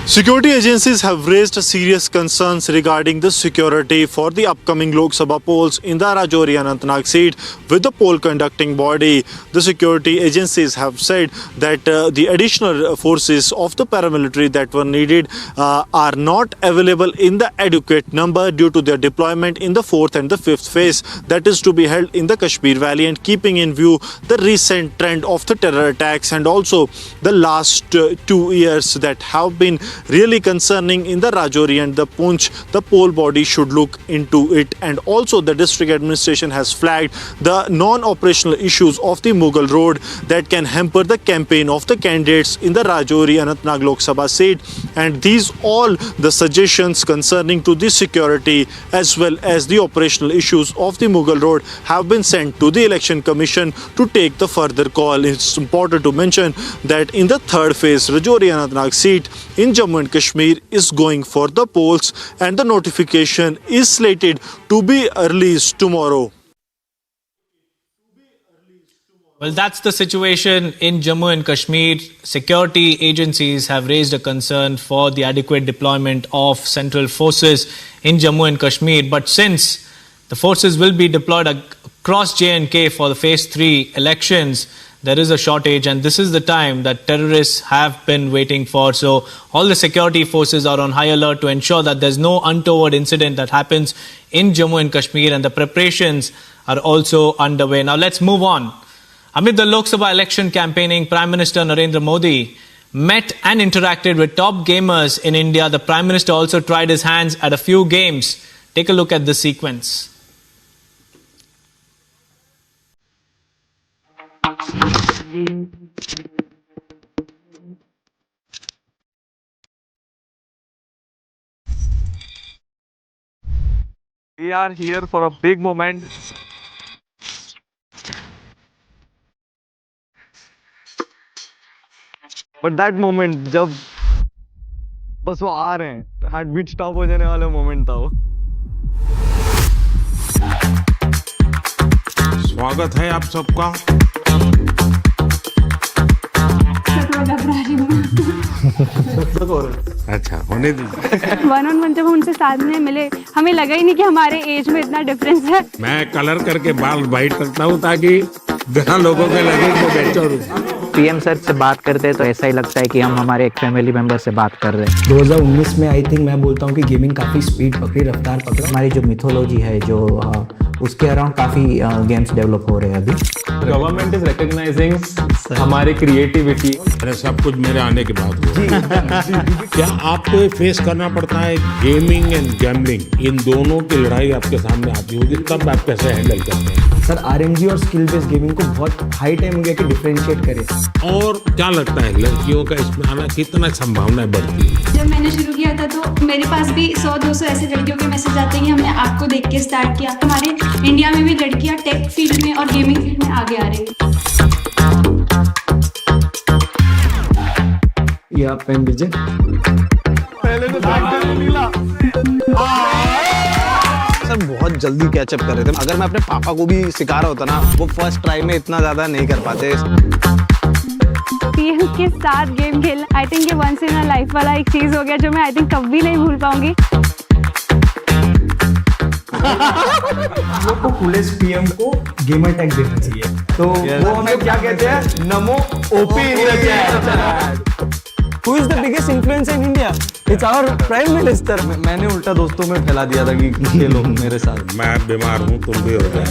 Security agencies have raised serious concerns regarding the security for the upcoming Lok Sabha polls in the Rajouri and Anantnag seat with the poll conducting body. The security agencies have said that the additional forces of the paramilitary that were needed are not available in the adequate number due to their deployment in the 4th and the 5th phase that is to be held in the Kashmir Valley, and keeping in view the recent trend of the terror attacks and also the last 2 years that have been really concerning in the Rajouri and the Poonch, the poll body should look into it. And also the district administration has flagged the non-operational issues of the Mughal Road that can hamper the campaign of the candidates in the Rajouri and Anantnag Lok Sabha seat. And these all the suggestions concerning to the security as well as the operational issues of the Mughal Road have been sent to the Election Commission to take the further call. It's important to mention that in the 3rd phase, Rajouri and Anantnag seat in Jammu and Kashmir is going for the polls, and the notification is slated to be released tomorrow. Well, that's the situation in Jammu and Kashmir. Security agencies have raised a concern for the adequate deployment of central forces in Jammu and Kashmir. But since the forces will be deployed across J&K for the Phase 3 elections, there is a shortage, and this is the time that terrorists have been waiting for. So all the security forces are on high alert to ensure that there's no untoward incident that happens in Jammu and Kashmir, and the preparations are also underway. Now let's move on. Amid the Lok Sabha election campaigning, Prime Minister Narendra Modi met and interacted with top gamers in India. The Prime Minister also tried his hands at a few games. Take a look at this sequence. We are here for a big moment. But that moment, जब बस वो आ रहे हैं, heart beat stop हो जाने वाला moment था वो. स्वागत है आप सबका. अच्छा होने दीजिए. 1-on-1 जब उनसे साथ में मिले, हमें लगा ही नहीं कि हमारे एज में इतना डिफरेंस है. मैं कलर करके बाल वाइट करता हूँ ताकि बिना लोगों के लगे कि मैं बेचो हूँ. पीएम सर से बात करते हैं तो ऐसा ही लगता है कि हम हमारे एक फैमिली मेंबर से बात कर रहे हैं. 2019 में आई थिंक मैं बोलता हूँ कि गेमिंग काफ़ी स्पीड पकड़ी, रफ्तार पकड़ा. हमारी जो मिथोलॉजी है जो उसके अराउंड काफ़ी गेम्स डेवलप हो रहे हैं अभी. गवर्नमेंट इज रिकॉग्नाइजिंग हमारी क्रिएटिविटी. सब कुछ मेरे आने के बाद हुआ. क्या आपको फेस करना पड़ता है गेमिंग एंड गैम्बलिंग, इन दोनों की लड़ाई आपके सामने आती होगी, तब आप कैसे हैंडल करते हैं? सर आरएमजी और स्किल बेस्ड गेमिंग को बहुत हाई टाइम हो गया कि डिफरेंशिएट करें. और क्या लगता है लड़कियों का इसमें आना कितना संभावना बढ़ती है? जब मैंने शुरू किया था तो मेरे पास भी 100-200 ऐसे लड़कियों के मैसेज आते हैं कि हमने आपको देख के स्टार्ट किया. हमारे इंडिया में भी लड़कियां टेक फील्ड में और गेमिंग फील्ड में आगे आ रही हैं. ये आप पेन दीजिए. पहले तो निकला. सर बहुत जल्दी कैचअप कर रहे थे. अगर मैं अपने पापा को भी सिखा रहा होता ना, वो फर्स्ट ट्राई में इतना ज़्यादा नहीं कर पाते. पीएम के साथ गेम खेलना आई थिंक ये वंस इन अ लाइफ वाला एक चीज़ हो गया जो मैं आई थिंक कभी नहीं भूल पाऊंगी. वो पुलिस पीएम को गेमर टैग देना चाहिए. तो वो हमें क्या कहते हैं, नमो OP in the chat. Who is the biggest influencer in India? It's our Prime Minister. मैंने उल्टा दोस्तों में फैला दिया था कि खेलो मेरे साथ. मैं बीमार हूँ, तुम भी हो जाए.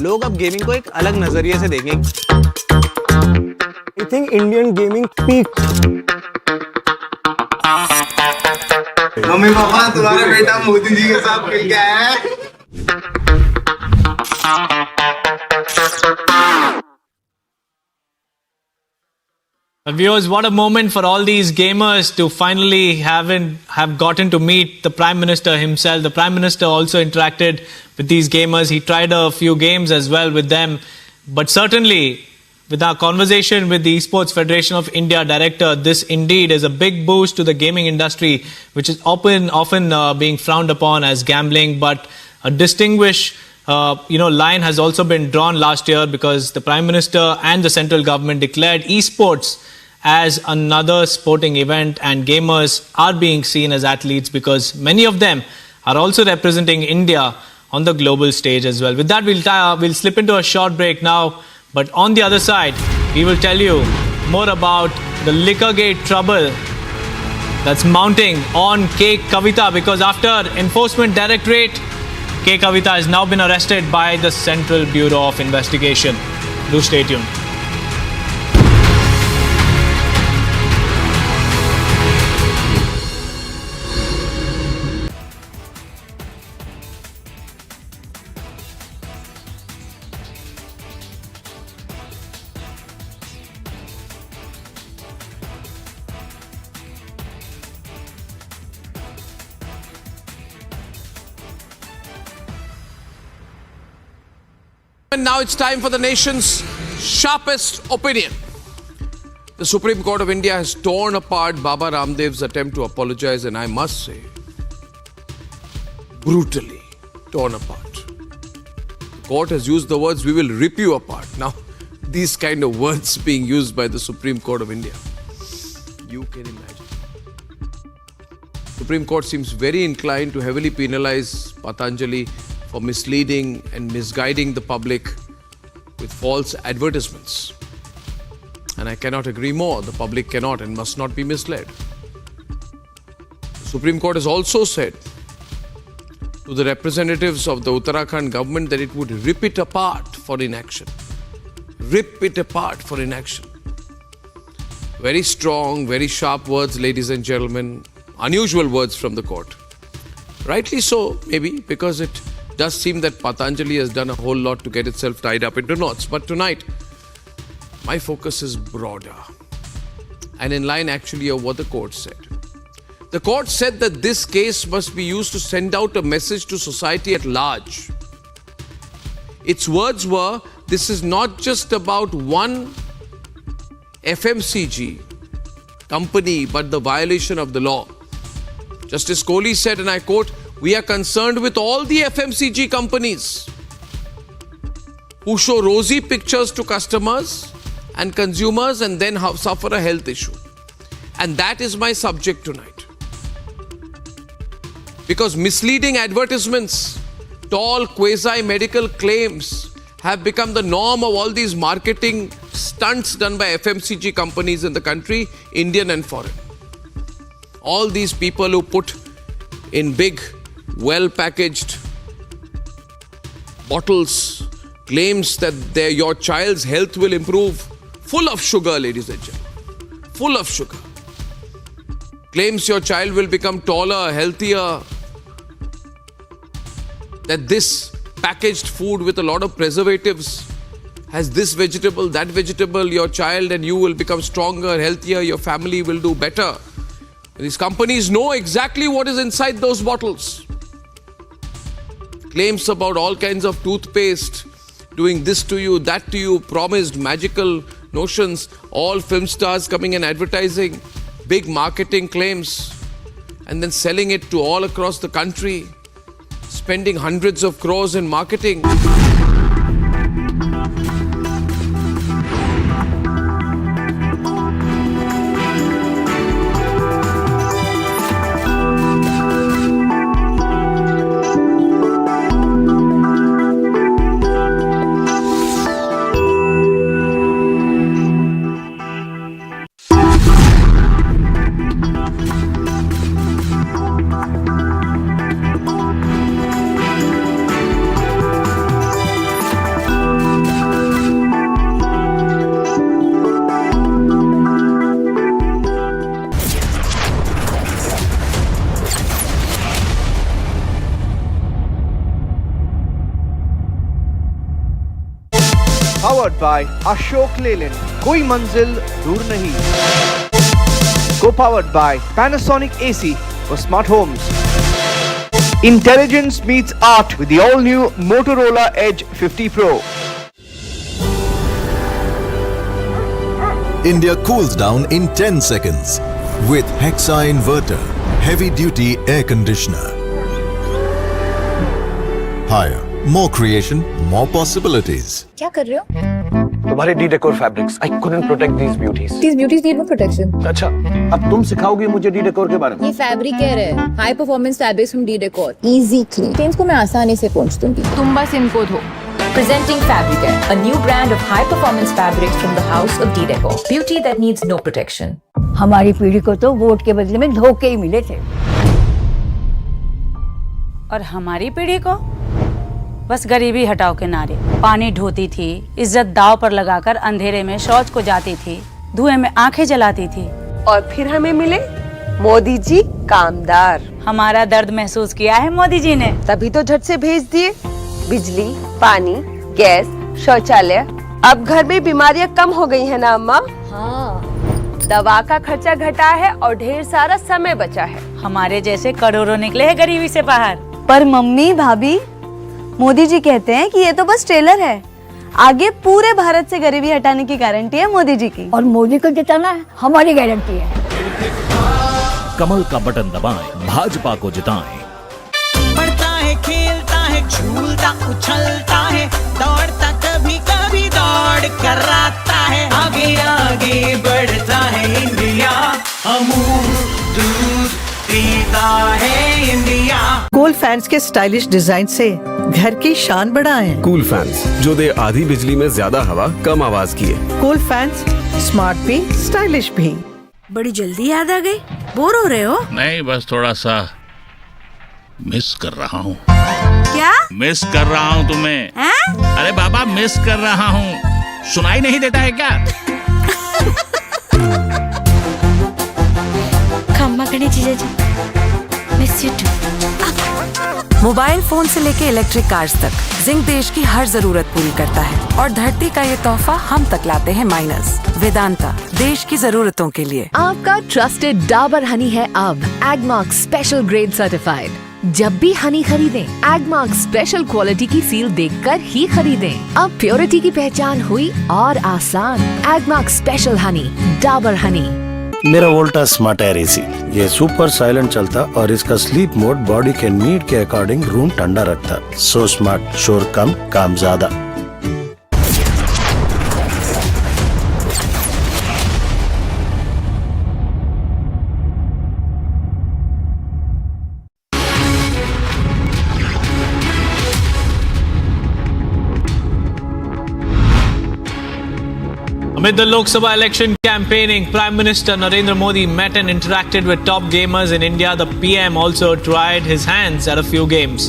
लोग अब गेमिंग को एक अलग नजरिए से देखेंगे. I think Indian gaming peaked. Mummy papa तुम्हारा बेटा मोदी जी के साथ मिल गया है. Viewers, what a moment for all these gamers to finally have gotten to meet the Prime Minister himself. The Prime Minister also interacted with these gamers. He tried a few games as well with them. But certainly, with our conversation with the Esports Federation of India director, this indeed is a big boost to the gaming industry, which is often being frowned upon as gambling. But a distinguished line has also been drawn last year because the Prime Minister and the central government declared esports as another sporting event, and gamers are being seen as athletes because many of them are also representing India on the global stage as well. With that, we'll slip into a short break now, but on the other side, we will tell you more about the Liquorgate trouble that's mounting on K. Kavita, because after Enforcement Directorate, K. Kavita has now been arrested by the Central Bureau of Investigation. Do stay tuned. And now it's time for the nation's sharpest opinion. The Supreme Court of India has torn apart Baba Ramdev's attempt to apologize, and I must say, brutally torn apart. The court has used the words, "We will rip you apart." Now, these kind of words being used by the Supreme Court of India, you can imagine. Supreme Court seems very inclined to heavily penalize Patanjali for misleading and misguiding the public with false advertisements. And I cannot agree more. The public cannot and must not be misled. The Supreme Court has also said to the representatives of the Uttarakhand government that it would rip it apart for inaction. Rip it apart for inaction. Very strong, very sharp words, ladies and gentlemen. Unusual words from the court. Rightly so, maybe, because it does seem that Patanjali has done a whole lot to get itself tied up into knots. But tonight, my focus is broader and in line actually of what the court said. The court said that this case must be used to send out a message to society at large. Its words were, this is not just about one FMCG company, but the violation of the law. Justice Kohli said, and I quote, "We are concerned with all the FMCG companies who show rosy pictures to customers and consumers and then suffer a health issue." And that is my subject tonight. Because misleading advertisements, tall quasi-medical claims have become the norm of all these marketing stunts done by FMCG companies in the country, Indian and foreign. All these people who put in big, well-packaged bottles claims that your child's health will improve, full of sugar, ladies and gentlemen, full of sugar. Claims your child will become taller, healthier, that this packaged food with a lot of preservatives has this vegetable, that vegetable, your child and you will become stronger, healthier, your family will do better. These companies know exactly what is inside those bottles. Claims about all kinds of toothpaste, doing this to you, that to you, promised magical notions, all film stars coming and advertising, big marketing claims, and then selling it to all across the country, spending hundreds of crores in marketing. Co-powered by Ashok Leyland. Koi manzil dur nahi. Co-powered by Panasonic AC for smart homes. Intelligence meets art with the all-new Motorola Edge 50 Pro. India cools down in 10 seconds with Hexa Inverter, heavy-duty air conditioner. Higher, more creation, more possibilities. क्या कर रहे हो? तुम्हारे D-Decor fabrics. I couldn't protect these beauties. These beauties need no protection. अच्छा, अब तुम सिखाओगी मुझे D-Decor के बारे में? ये फैब्रिक केयर है, high performance fabrics from D-Decor. Easy clean. Stains को मैं आसानी से पोंछ दूंगी. तुम बस इनको धो. Presenting Fabricare, a new brand of high-performance fabrics from the house of D-Decor. Beauty that needs no protection. हमारी पीढ़ी को तो वोट के बदले में धोखे ही मिले थे. और हमारी पीढ़ी को बस गरीबी हटाओ के नारे. पानी ढोती थी, इज्जत दाव पर लगाकर अंधेरे में शौच को जाती थी, धुएं में आंखें जलाती थी. और फिर हमें मिले मोदी जी कामदार. हमारा दर्द महसूस किया है मोदी जी ने, तभी तो झट से भेज दिए बिजली, पानी, गैस, शौचालय. अब घर में बीमारियां कम हो गई है ना अम्मा? हाँ. दवा का खर्चा घटा है और ढेर सारा समय बचा है. हमारे जैसे करोड़ों निकले हैं गरीबी से बाहर. पर मम्मी भाभी, मोदी जी कहते हैं कि ये तो बस ट्रेलर है, आगे पूरे भारत से गरीबी हटाने की गारंटी है मोदी जी की. और मोदी को जिताना है हमारी गारंटी है. कमल का बटन दबाएं, भाजपा को जिताएं। बढ़ता है, खेलता है, झूलता उछलता है, दौड़ता कभी कभी दौड़ कराता है, आगे आगे बढ़ता है इंडिया, अमूल दूध पीता है इंडिया। कूल फैंस के स्टाइलिश डिजाइन से घर की शान बढ़ाएं। कूल फैंस जो दे आधी बिजली में ज्यादा हवा कम आवाज की है। कूल फैंस स्मार्ट भी स्टाइलिश भी। बड़ी जल्दी याद आ गई, बोर हो रहे हो? नहीं, बस थोड़ा सा मिस कर रहा हूँ। क्या मिस कर रहा हूँ तुम्हें? हैं? अरे बाबा मिस कर रहा हूँ, सुनाई नहीं देता है क्या? खम्मा करनी चीजें जी, miss you too. Mobile phone से लेके इलेक्ट्रिक कार्स तक जिंक देश की हर जरूरत पूरी करता है और धरती का ये तोहफा हम तक लाते हैं माइनस। वेदांता, देश की जरूरतों के लिए। आपका ट्रस्टेड डाबर हनी है अब एगमार्क स्पेशल ग्रेड सर्टिफाइड। जब भी हनी खरीदें, एगमार्क स्पेशल क्वालिटी की सील देखकर ही खरीदें। अब प्योरिटी की पहचान हुई और आसान। एगमार्क स्पेशल हनी, डाबर हनी। मेरा वोल्टा स्मार्ट एयर एसी, ये सुपर साइलेंट चलता और इसका स्लीप मोड बॉडी के नीड के अकॉर्डिंग रूम ठंडा रखता। सो स्मार्ट, शोर कम, काम ज्यादा। Amid the Lok Sabha election campaigning, Prime Minister Narendra Modi met and interacted with top gamers in India. The PM also tried his hands at a few games.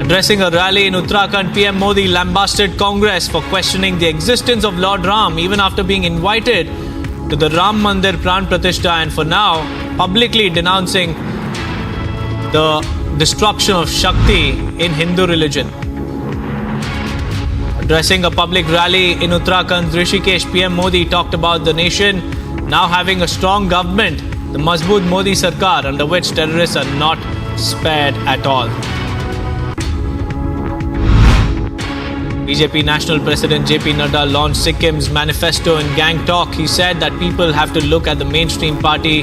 Addressing a rally in Uttarakhand, PM Modi lambasted Congress for questioning the existence of Lord Ram even after being invited to the Ram Mandir Pran Pratishtha, and for now publicly denouncing the destruction of Shakti in Hindu religion. Addressing a public rally in Uttarakhand, Rishikesh, PM Modi talked about the nation now having a strong government, the Mazboot Modi Sarkar, under which terrorists are not spared at all. BJP National President JP Nadda launched Sikkim's manifesto in Gangtok. He said that people have to look at the mainstream party,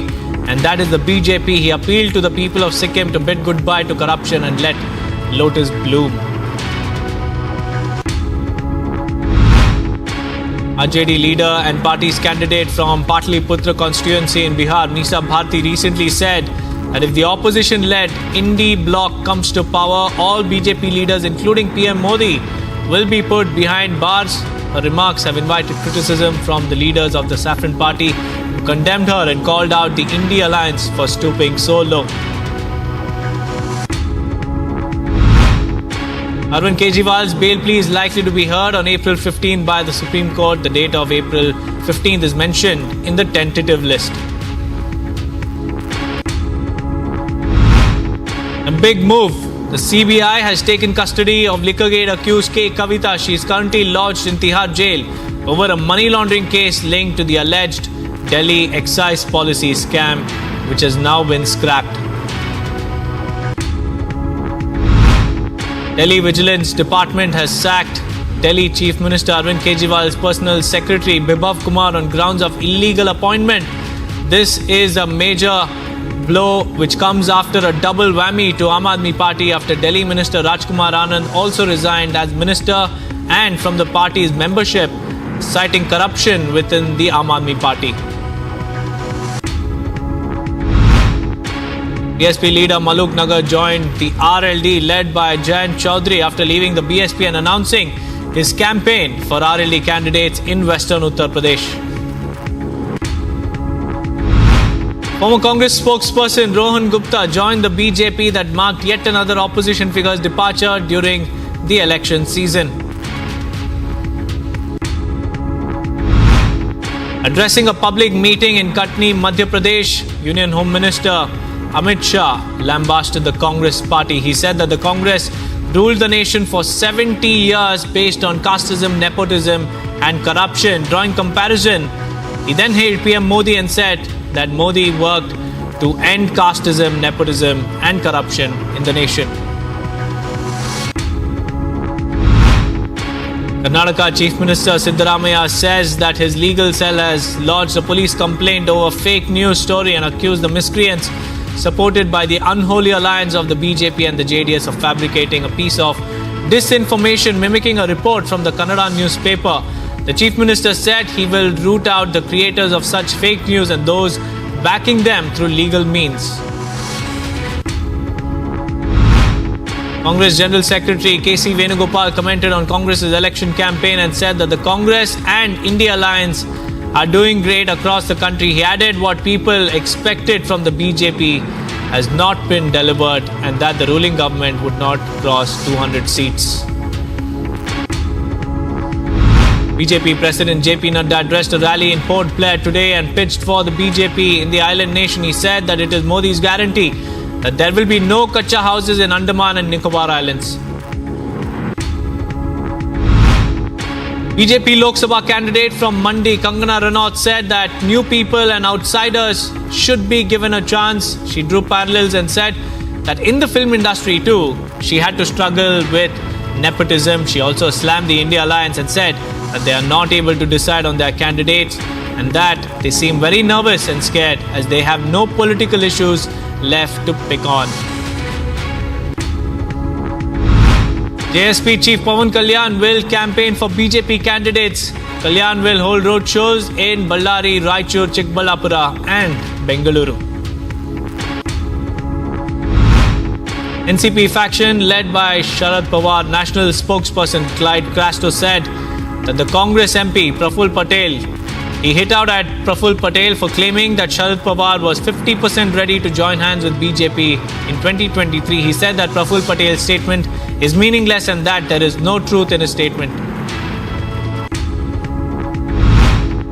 and that is the BJP. He appealed to the people of Sikkim to bid goodbye to corruption and let lotus bloom. RTE leader and party's candidate from Patliputra constituency in Bihar, Misa Bharti, recently said that if the opposition-led Indie bloc comes to power, all BJP leaders, including PM Modi, will be put behind bars. Her remarks have invited criticism from the leaders of the Saffron Party, who condemned her and called out the Indie alliance for stooping so low. Arvind Kejriwal's bail plea is likely to be heard on April 15 by the Supreme Court. The date of April 15th is mentioned in the tentative list. A big move The CBI has taken custody of Liquorgate accused K. Kavita. She is currently lodged in Tihar jail over a money laundering case linked to the alleged Delhi excise policy scam, which has now been scrapped. Delhi Vigilance Department has sacked Delhi Chief Minister Arvind Kejriwal's personal secretary Bibhav Kumar on grounds of illegal appointment. This is a major blow which comes after a double whammy to Aam Aadmi Party after Delhi Minister Rajkumar Anand also resigned as minister and from the party's membership, citing corruption within the Aam Aadmi Party. BSP leader Maluk Nagar joined the RLD led by Jayant Chaudhary after leaving the BSP and announcing his campaign for RLD candidates in Western Uttar Pradesh. Former Congress spokesperson Rohan Gupta joined the BJP that marked yet another opposition figure's departure during the election season. Addressing a public meeting in Katni, Madhya Pradesh, Union Home Minister Amit Shah lambasted the Congress party. He said that the Congress ruled the nation for 70 years based on casteism, nepotism and corruption. Drawing comparison, he then hailed PM Modi and said that Modi worked to end casteism, nepotism and corruption in the nation. Karnataka Chief Minister Siddaramaiah says that his legal cell has lodged a police complaint over fake news story and accused the miscreants supported by the unholy alliance of the BJP and the JDS of fabricating a piece of disinformation mimicking a report from the Kannada newspaper. The Chief Minister said he will root out the creators of such fake news and those backing them through legal means. Congress General Secretary K.C. Venugopal commented on Congress's election campaign and said that the Congress and India Alliance are doing great across the country. He added what people expected from the BJP has not been delivered and that the ruling government would not cross 200 seats. BJP President JP Nadda addressed a rally in Port Blair today and pitched for the BJP in the island nation. He said that it is Modi's guarantee that there will be no kacha houses in Andaman and Nicobar Islands. BJP Lok Sabha candidate from Mandi, Kangana Ranaut, said that new people and outsiders should be given a chance. She drew parallels and said that in the film industry too, she had to struggle with nepotism. She also slammed the India Alliance and said that they are not able to decide on their candidates and that they seem very nervous and scared as they have no political issues left to pick on. JSP Chief Pawan Kalyan will campaign for BJP candidates. Kalyan will hold road shows in Ballari, Raichur, Chikballapura and Bengaluru. NCP faction led by Sharad Pawar, national spokesperson Clyde Crasto said that the Congress MP Praful Patel, he hit out at Praful Patel for claiming that Sharad Pawar was 50% ready to join hands with BJP in 2023. He said that Praful Patel's statement is meaningless and that there is no truth in his statement.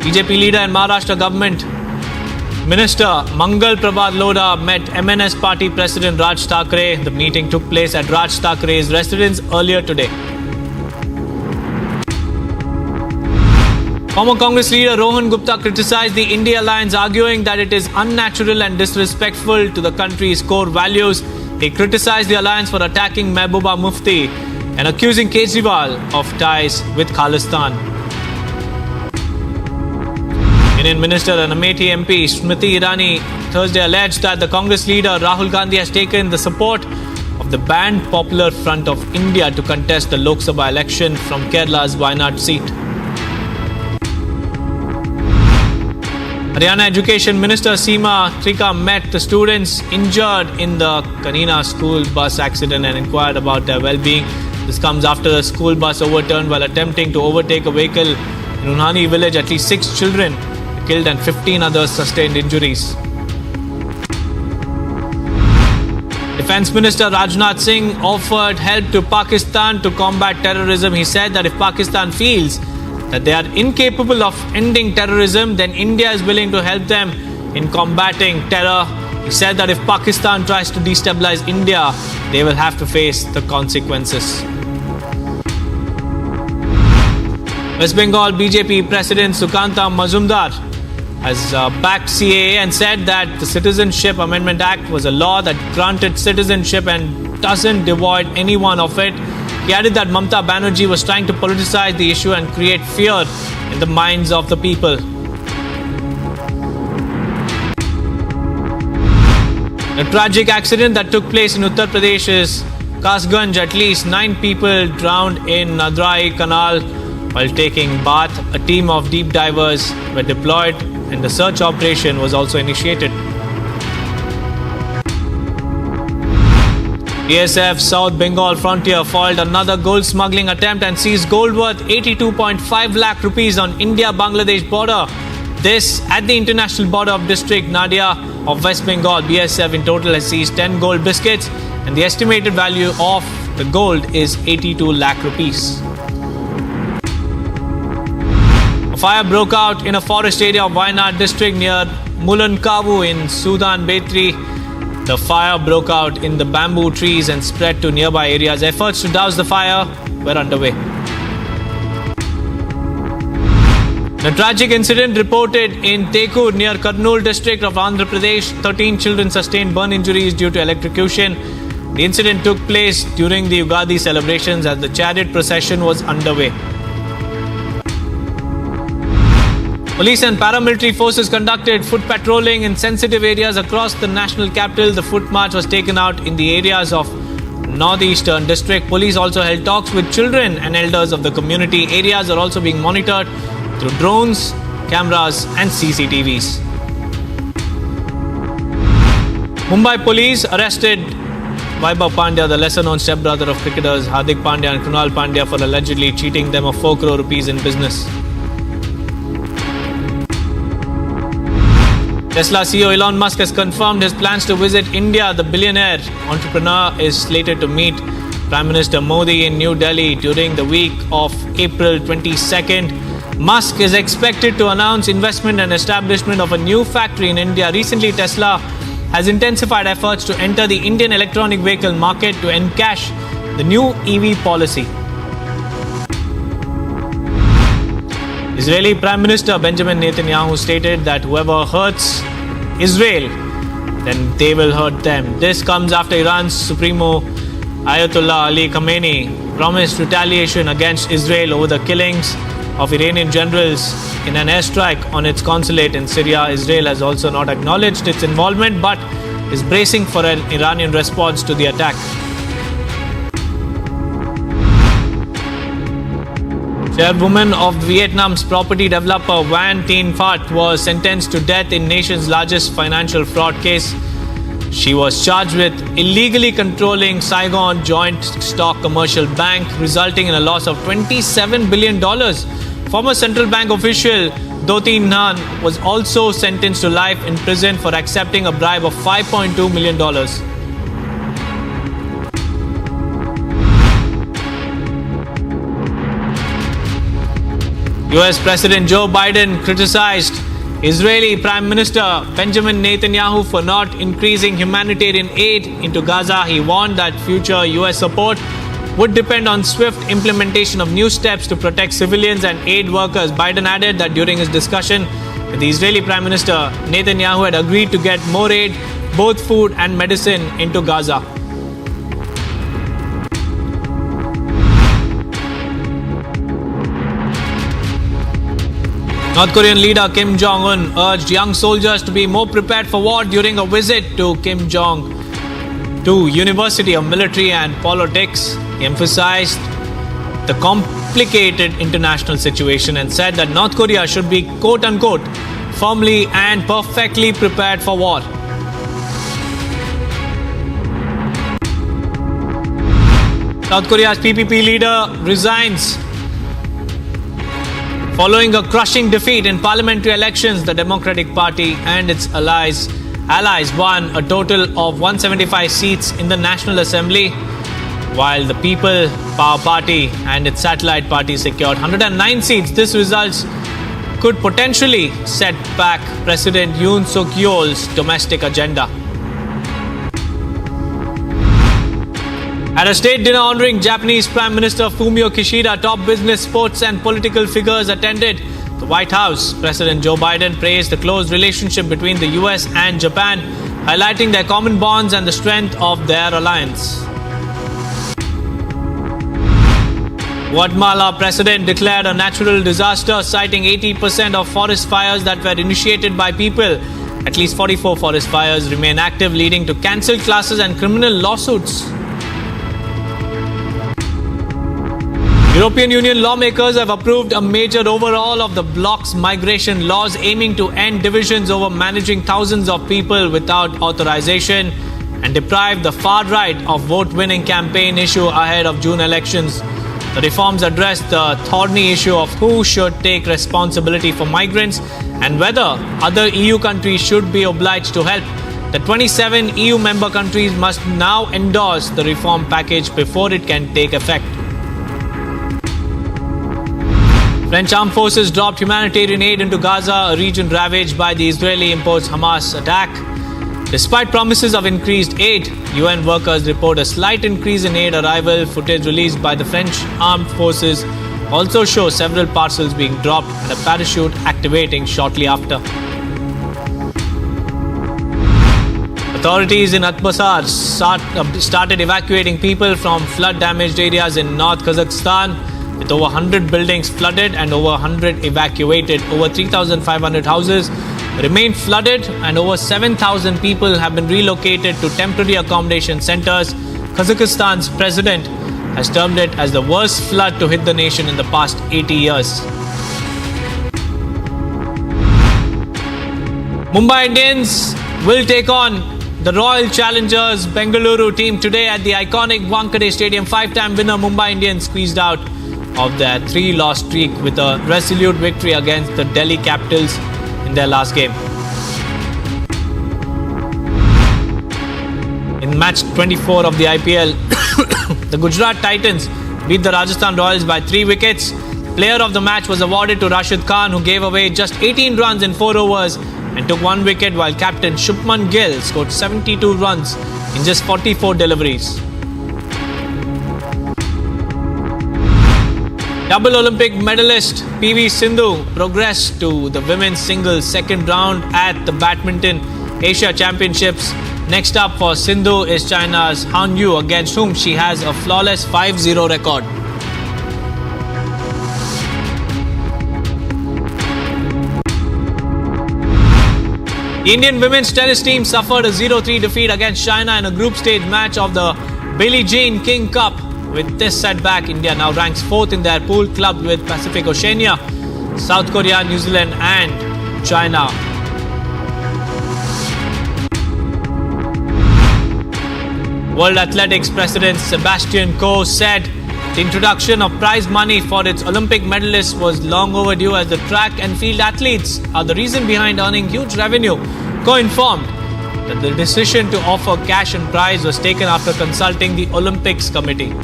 BJP leader and Maharashtra government Minister Mangal Prabhat Lodha met MNS party president Raj Thackeray. The meeting took place at Raj Thackeray's residence earlier today. Former Congress leader Rohan Gupta criticized the India Alliance, arguing that it is unnatural and disrespectful to the country's core values. He criticized the alliance for attacking Mehbooba Mufti and accusing Kejriwal of ties with Khalistan. Union Minister and Amethi MP Smriti Irani Thursday alleged that the Congress leader Rahul Gandhi has taken the support of the banned Popular Front of India to contest the Lok Sabha election from Kerala's Wayanad seat. Haryana Education Minister Seema Trika met the students injured in the Kanina school bus accident and inquired about their well-being. This comes after a school bus overturned while attempting to overtake a vehicle in Unhani village. At least 6 children were killed and 15 others sustained injuries. Defence Minister Rajnath Singh offered help to Pakistan to combat terrorism. He said that if Pakistan feels that they are incapable of ending terrorism, then India is willing to help them in combating terror. He said that if Pakistan tries to destabilize India, they will have to face the consequences. West Bengal BJP President Sukanta Majumdar has backed CAA and said that the Citizenship Amendment Act was a law that granted citizenship and doesn't devoid anyone of it. He added that Mamata Banerjee was trying to politicize the issue and create fear in the minds of the people. The tragic accident that took place in Uttar Pradesh's Kasganj, at least 9 people drowned in Nadrai Canal while taking bath. A team of deep divers were deployed and the search operation was also initiated. BSF South Bengal Frontier foiled another gold smuggling attempt and seized gold worth 82.5 lakh rupees on India-Bangladesh border. This at the international border of District Nadia of West Bengal. BSF in total has seized 10 gold biscuits and the estimated value of the gold is 82 lakh rupees. A fire broke out in a forest area of Wayanad district near Mulankavu in Sudan Betri. The fire broke out in the bamboo trees and spread to nearby areas. Efforts to douse the fire were underway. The tragic incident reported in Tekur near Kurnool district of Andhra Pradesh. 13 children sustained burn injuries due to electrocution. The incident took place during the Ugadi celebrations as the chariot procession was underway. Police and paramilitary forces conducted foot patrolling in sensitive areas across the national capital. The foot march was taken out in the areas of northeastern district. Police also held talks with children and elders of the community. Areas are also being monitored through drones, cameras and CCTVs. Mumbai police arrested Vaibhav Pandya, the lesser-known stepbrother of cricketers Hardik Pandya and Krunal Pandya, for allegedly cheating them of 4 crore rupees in business. Tesla CEO Elon Musk has confirmed his plans to visit India. The billionaire entrepreneur is slated to meet Prime Minister Modi in New Delhi during the week of April 22nd. Musk is expected to announce investment and establishment of a new factory in India. Recently, Tesla has intensified efforts to enter the Indian electronic vehicle market to encash the new EV policy. Israeli Prime Minister Benjamin Netanyahu stated that whoever hurts Israel, then they will hurt them. This comes after Iran's Supremo Ayatollah Ali Khamenei promised retaliation against Israel over the killings of Iranian generals in an airstrike on its consulate in Syria. Israel has also not acknowledged its involvement but is bracing for an Iranian response to the attack. Chairwoman of Vietnam's property developer Van Tien Phat was sentenced to death in nation's largest financial fraud case. She was charged with illegally controlling Saigon Joint Stock Commercial Bank, resulting in a loss of $27 billion. Former central bank official Do Tin Nan was also sentenced to life in prison for accepting a bribe of $5.2 million. US President Joe Biden criticized Israeli Prime Minister Benjamin Netanyahu for not increasing humanitarian aid into Gaza. He warned that future US support would depend on swift implementation of new steps to protect civilians and aid workers. Biden added that during his discussion with the Israeli Prime Minister, Netanyahu had agreed to get more aid, both food and medicine, into Gaza. North Korean leader Kim Jong-un urged young soldiers to be more prepared for war during a visit to Kim Jong-to University of Military and Politics. He emphasized the complicated international situation and said that North Korea should be quote-unquote firmly and perfectly prepared for war. South Korea's PPP leader resigns. Following a crushing defeat in parliamentary elections, the Democratic Party and its allies won a total of 175 seats in the National Assembly, while the People Power Party and its satellite parties secured 109 seats. This result could potentially set back President Yoon Suk Yeol's domestic agenda. At a state dinner honoring Japanese Prime Minister Fumio Kishida, top business, sports and political figures attended the White House. President Joe Biden praised the close relationship between the US and Japan, highlighting their common bonds and the strength of their alliance. Guatemala president declared a natural disaster, citing 80% of forest fires that were initiated by people. At least 44 forest fires remain active, leading to cancelled classes and criminal lawsuits. European Union lawmakers have approved a major overhaul of the bloc's migration laws, aiming to end divisions over managing thousands of people without authorization and deprive the far right of vote-winning campaign issue ahead of June elections. The reforms address the thorny issue of who should take responsibility for migrants and whether other EU countries should be obliged to help. The 27 EU member countries must now endorse the reform package before it can take effect. French armed forces dropped humanitarian aid into Gaza, a region ravaged by the Israeli-imposed Hamas attack. Despite promises of increased aid, UN workers report a slight increase in aid arrival. Footage released by the French armed forces also shows several parcels being dropped and a parachute activating shortly after. Authorities in Atbasar started evacuating people from flood-damaged areas in North Kazakhstan, with over 100 buildings flooded and over 100 evacuated. Over 3,500 houses remain flooded and over 7,000 people have been relocated to temporary accommodation centers. Kazakhstan's president has termed it as the worst flood to hit the nation in the past 80 years. Mumbai Indians will take on the Royal Challengers Bengaluru team today at the iconic Wankhede Stadium. Five-time winner Mumbai Indians squeezed out of their three-loss streak with a resolute victory against the Delhi Capitals in their last game. In match 24 of the IPL, the Gujarat Titans beat the Rajasthan Royals by 3 wickets. Player of the match was awarded to Rashid Khan, who gave away just 18 runs in 4 overs and took 1 wicket, while captain Shubman Gill scored 72 runs in just 44 deliveries. Double Olympic medalist PV Sindhu progressed to the women's singles second round at the Badminton Asia Championships. Next up for Sindhu is China's Han Yu, against whom she has a flawless 5-0 record. The Indian women's tennis team suffered a 0-3 defeat against China in a group stage match of the Billie Jean King Cup. With this setback, India now ranks 4th in their pool, clubbed with Pacific Oceania, South Korea, New Zealand and China. World Athletics President Sebastian Coe said the introduction of prize money for its Olympic medalists was long overdue, as the track and field athletes are the reason behind earning huge revenue. Coe informed that the decision to offer cash and prize was taken after consulting the Olympics Committee.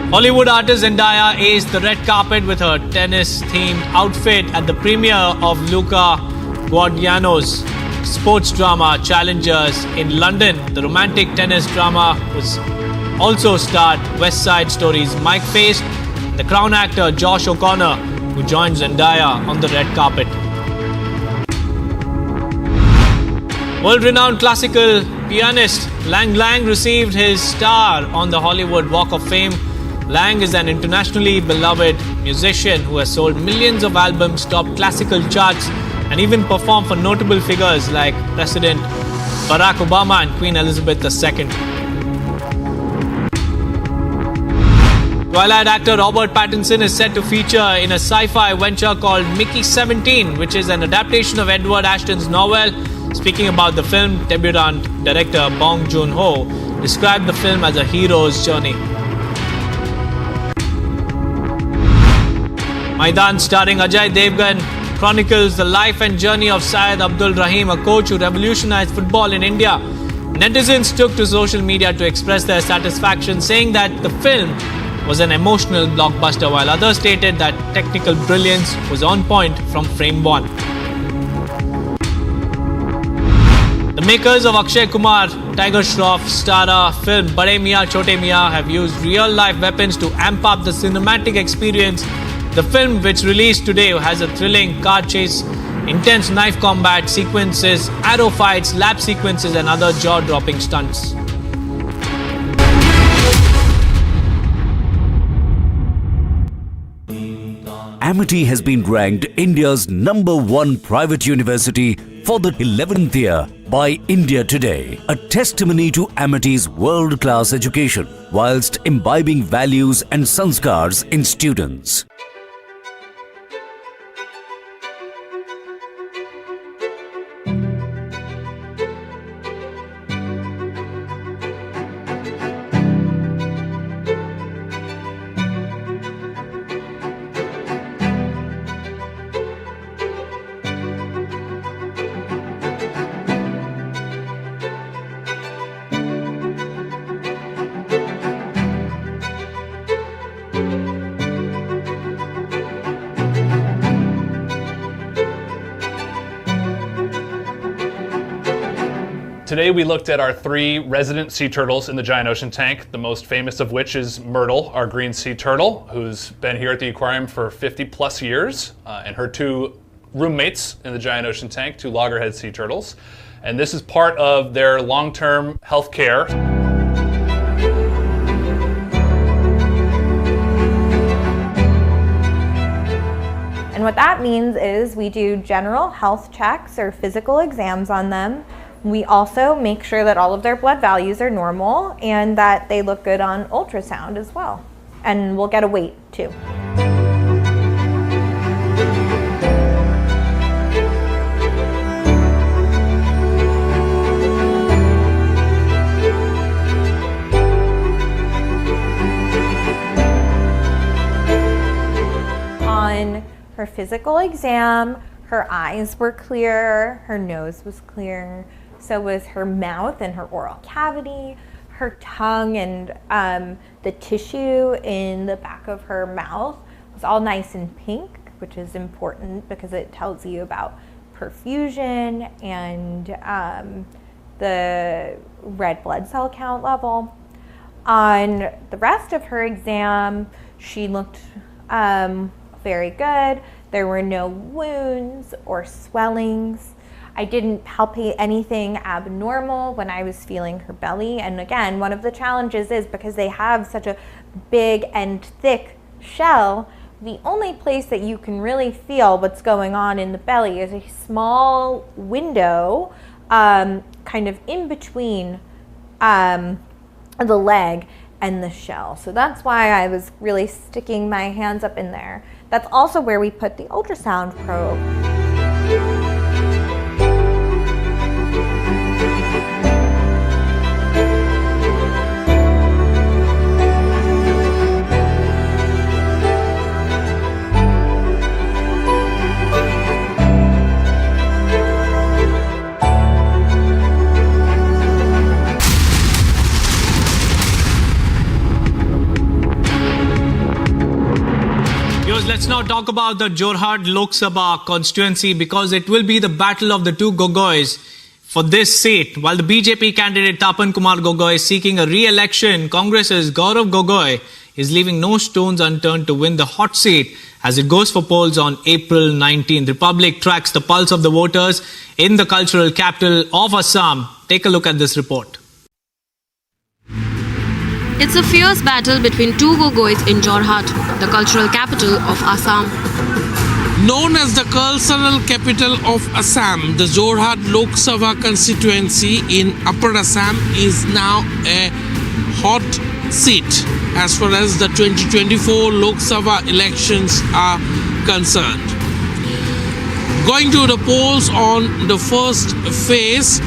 Hollywood artist Zendaya aced the red carpet with her tennis-themed outfit at the premiere of Luca Guadagnino's sports drama Challengers in London. The romantic tennis drama was also starred West Side Story's Mike Faist and the Crown actor Josh O'Connor, who joined Zendaya on the red carpet. World-renowned classical pianist Lang Lang received his star on the Hollywood Walk of Fame. Lang is an internationally beloved musician who has sold millions of albums, topped classical charts, and even performed for notable figures like President Barack Obama and Queen Elizabeth II. Twilight actor Robert Pattinson is set to feature in a sci-fi venture called Mickey 17, which is an adaptation of Edward Ashton's novel. Speaking about the film, debutant director Bong Joon-ho described the film as a hero's journey. Maidan, starring Ajay Devgan, chronicles the life and journey of Syed Abdul Rahim, a coach who revolutionized football in India. Netizens took to social media to express their satisfaction, saying that the film was an emotional blockbuster, while others stated that technical brilliance was on point from frame one. The makers of Akshay Kumar, Tiger Shroff, Stara film Bade Miyan Chote Miyan have used real-life weapons to amp up the cinematic experience. The film, which released today, has a thrilling car chase, intense knife combat sequences, arrow fights, lap sequences and other jaw-dropping stunts. Amity has been ranked India's #1 private university for the 11th year by India Today, a testimony to Amity's world-class education whilst imbibing values and sanskars in students. Today we looked at our 3 resident sea turtles in the giant ocean tank, the most famous of which is Myrtle, our green sea turtle, who's been here at the aquarium for 50 plus years, and her 2 roommates in the giant ocean tank, 2 loggerhead sea turtles. And this is part of their long-term health care. And what that means is we do general health checks or physical exams on them. We also make sure that all of their blood values are normal and that they look good on ultrasound as well. And we'll get a weight too. On her physical exam, her eyes were clear, her nose was clear, so was her mouth and her oral cavity, her tongue and the tissue in the back of her mouth was all nice and pink, which is important because it tells you about perfusion and the red blood cell count level. On the rest of her exam, she looked very good. There were no wounds or swellings. I didn't palpate anything abnormal when I was feeling her belly. And again, one of the challenges is because they have such a big and thick shell, the only place that you can really feel what's going on in the belly is a small window kind of in between the leg and the shell. So that's why I was really sticking my hands up in there. That's also where we put the ultrasound probe. Let's now talk about the Jorhat Lok Sabha constituency because it will be the battle of the 2 Gogois for this seat. While the BJP candidate Tapan Kumar Gogoi is seeking a re-election, Congress's Gaurav Gogoi is leaving no stones unturned to win the hot seat as it goes for polls on April 19th. Republic tracks the pulse of the voters in the cultural capital of Assam. Take a look at this report. It's a fierce battle between 2 Gogois in Jorhat, the cultural capital of Assam. Known as the cultural capital of Assam, the Jorhat Lok Sabha constituency in Upper Assam is now a hot seat as far as the 2024 Lok Sabha elections are concerned. Going to the polls on the first phase,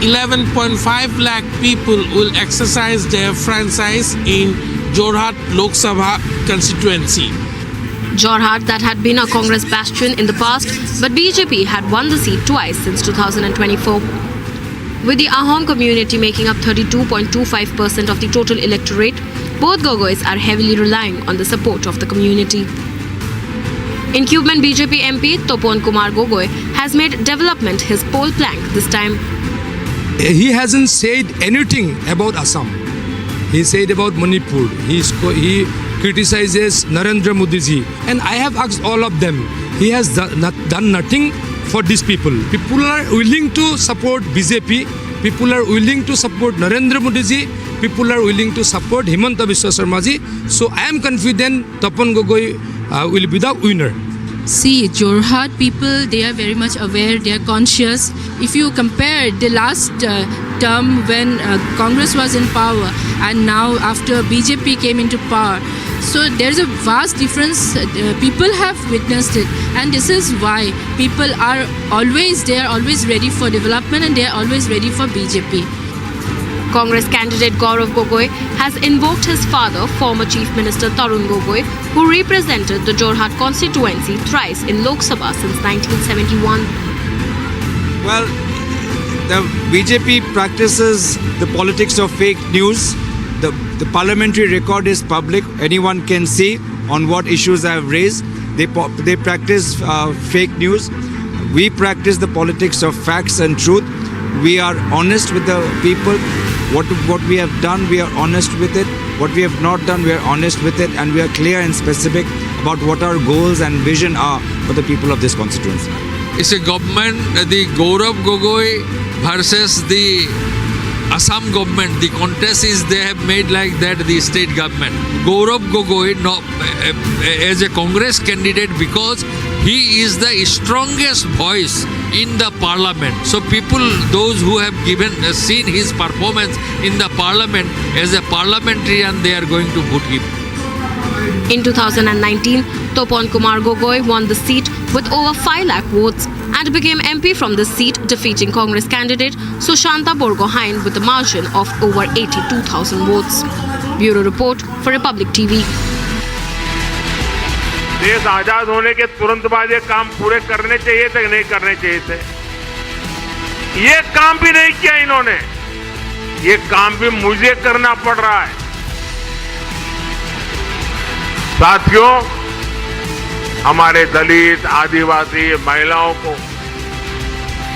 11.5 lakh people will exercise their franchise in Jorhat Lok Sabha constituency. Jorhat, that had been a Congress bastion in the past, but BJP had won the seat twice since 2024. With the Ahom community making up 32.25% of the total electorate, both Gogois are heavily relying on the support of the community. Incumbent BJP MP Tapan Kumar Gogoi has made development his pole plank this time. He hasn't said anything about Assam. He said about Manipur. He criticizes Narendra Modi ji. And I have asked all of them. He has done nothing for these people. People are willing to support BJP. People are willing to support Narendra Modi ji. People are willing to support Himanta Biswa Sarma ji. So I am confident Tapan Gogoi will be the winner. See, Jorhat people, they are very much aware, they are conscious. If you compare the last term when Congress was in power and now after BJP came into power, so there's a vast difference. People have witnessed it, and this is why people are always ready for development and they are always ready for BJP. Congress candidate Gaurav Gogoi has invoked his father, former Chief Minister Tarun Gogoi, who represented the Jorhat constituency thrice in Lok Sabha since 1971. Well, the BJP practices the politics of fake news. The parliamentary record is public. Anyone can see on what issues I have raised. They practice fake news. We practice the politics of facts and truth. We are honest with the people. What we have done, we are honest with it. What we have not done, we are honest with it. And we are clear and specific about what our goals and vision are for the people of this constituency. It's a government, the Gaurav Gogoi versus the Assam government. The contest is they have made like that the state government. Gaurav Gogoi as a Congress candidate because he is the strongest voice in the parliament. So people, those who have seen his performance in the parliament as a parliamentarian, they are going to vote him. In 2019, Topon Kumar Gogoi won the seat with over 5 lakh votes and became MP from this seat, defeating Congress candidate Sushanta Borgohain with a margin of over 82,000 votes. Bureau Report for Republic TV. देश आजाद होने के तुरंत बाद ये काम पूरे करने चाहिए थे, नहीं करने चाहिए थे। ये काम भी नहीं किया इन्होंने। ये काम भी मुझे करना पड़ रहा है। साथियों, हमारे दलित, आदिवासी, महिलाओं को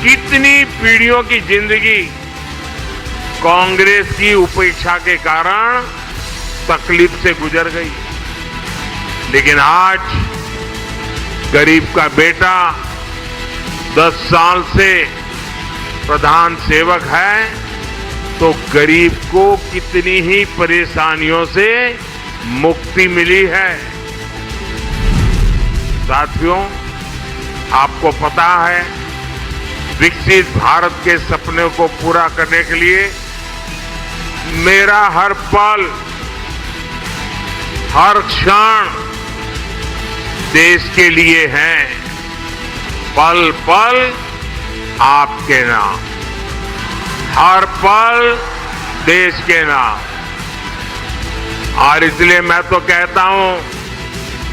कितनी पीढ़ियों की जिंदगी कांग्रेस की उपेक्षा के कारण तकलीफ से गुजर गई। लेकिन आज गरीब का बेटा 10 साल से प्रधान सेवक है, तो गरीब को कितनी ही परेशानियों से मुक्ति मिली है। साथियों, आपको पता है, विकसित भारत के सपने को पूरा करने के लिए मेरा हर पल, हर क्षण देश के लिए है। पल पल आपके नाम, हर पल देश के नाम। और इसलिए मैं तो कहता हूं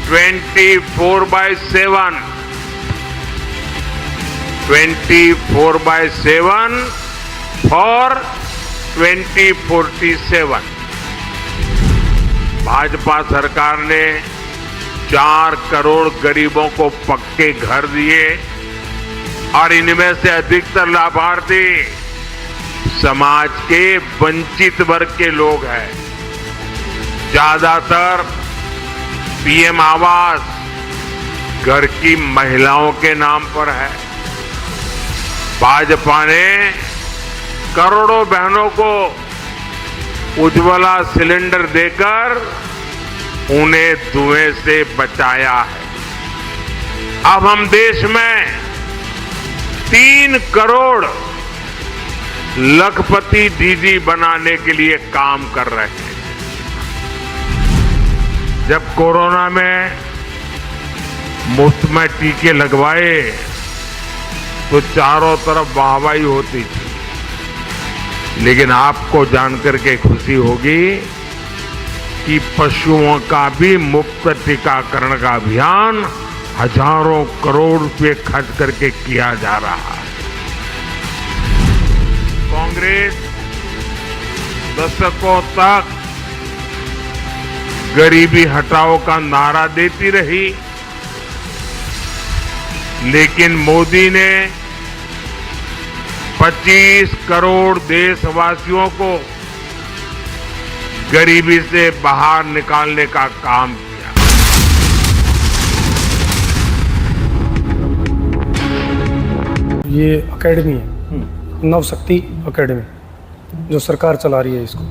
24/7 फॉर 2047। भाजपा सरकार ने 4 करोड़ गरीबों को पक्के घर दिए और इनमें से अधिकतर लाभार्थी समाज के वंचित वर्ग के लोग हैं। ज्यादातर पीएम आवास घर की महिलाओं के नाम पर है। भाजपा ने करोड़ों बहनों को उज्ज्वला सिलेंडर देकर उन्हें धुएं से बचाया है। अब हम देश में 3 करोड़ लखपति दीदी बनाने के लिए काम कर रहे हैं। जब कोरोना में मुफ्त में टीके लगवाए तो चारों तरफ वाहवाही होती थी, लेकिन आपको जानकर के खुशी होगी कि पशुओं का भी मुफ्त टीकाकरण का अभियान हजारों करोड़ रुपए खर्च करके किया जा रहा है। कांग्रेस दशकों तक गरीबी हटाओ का नारा देती रही, लेकिन मोदी ने 25 करोड़ देशवासियों को गरीबी से बाहर निकालने का काम किया। ये एकेडमी है, नव शक्ति एकेडमी, जो सरकार चला रही है इसको।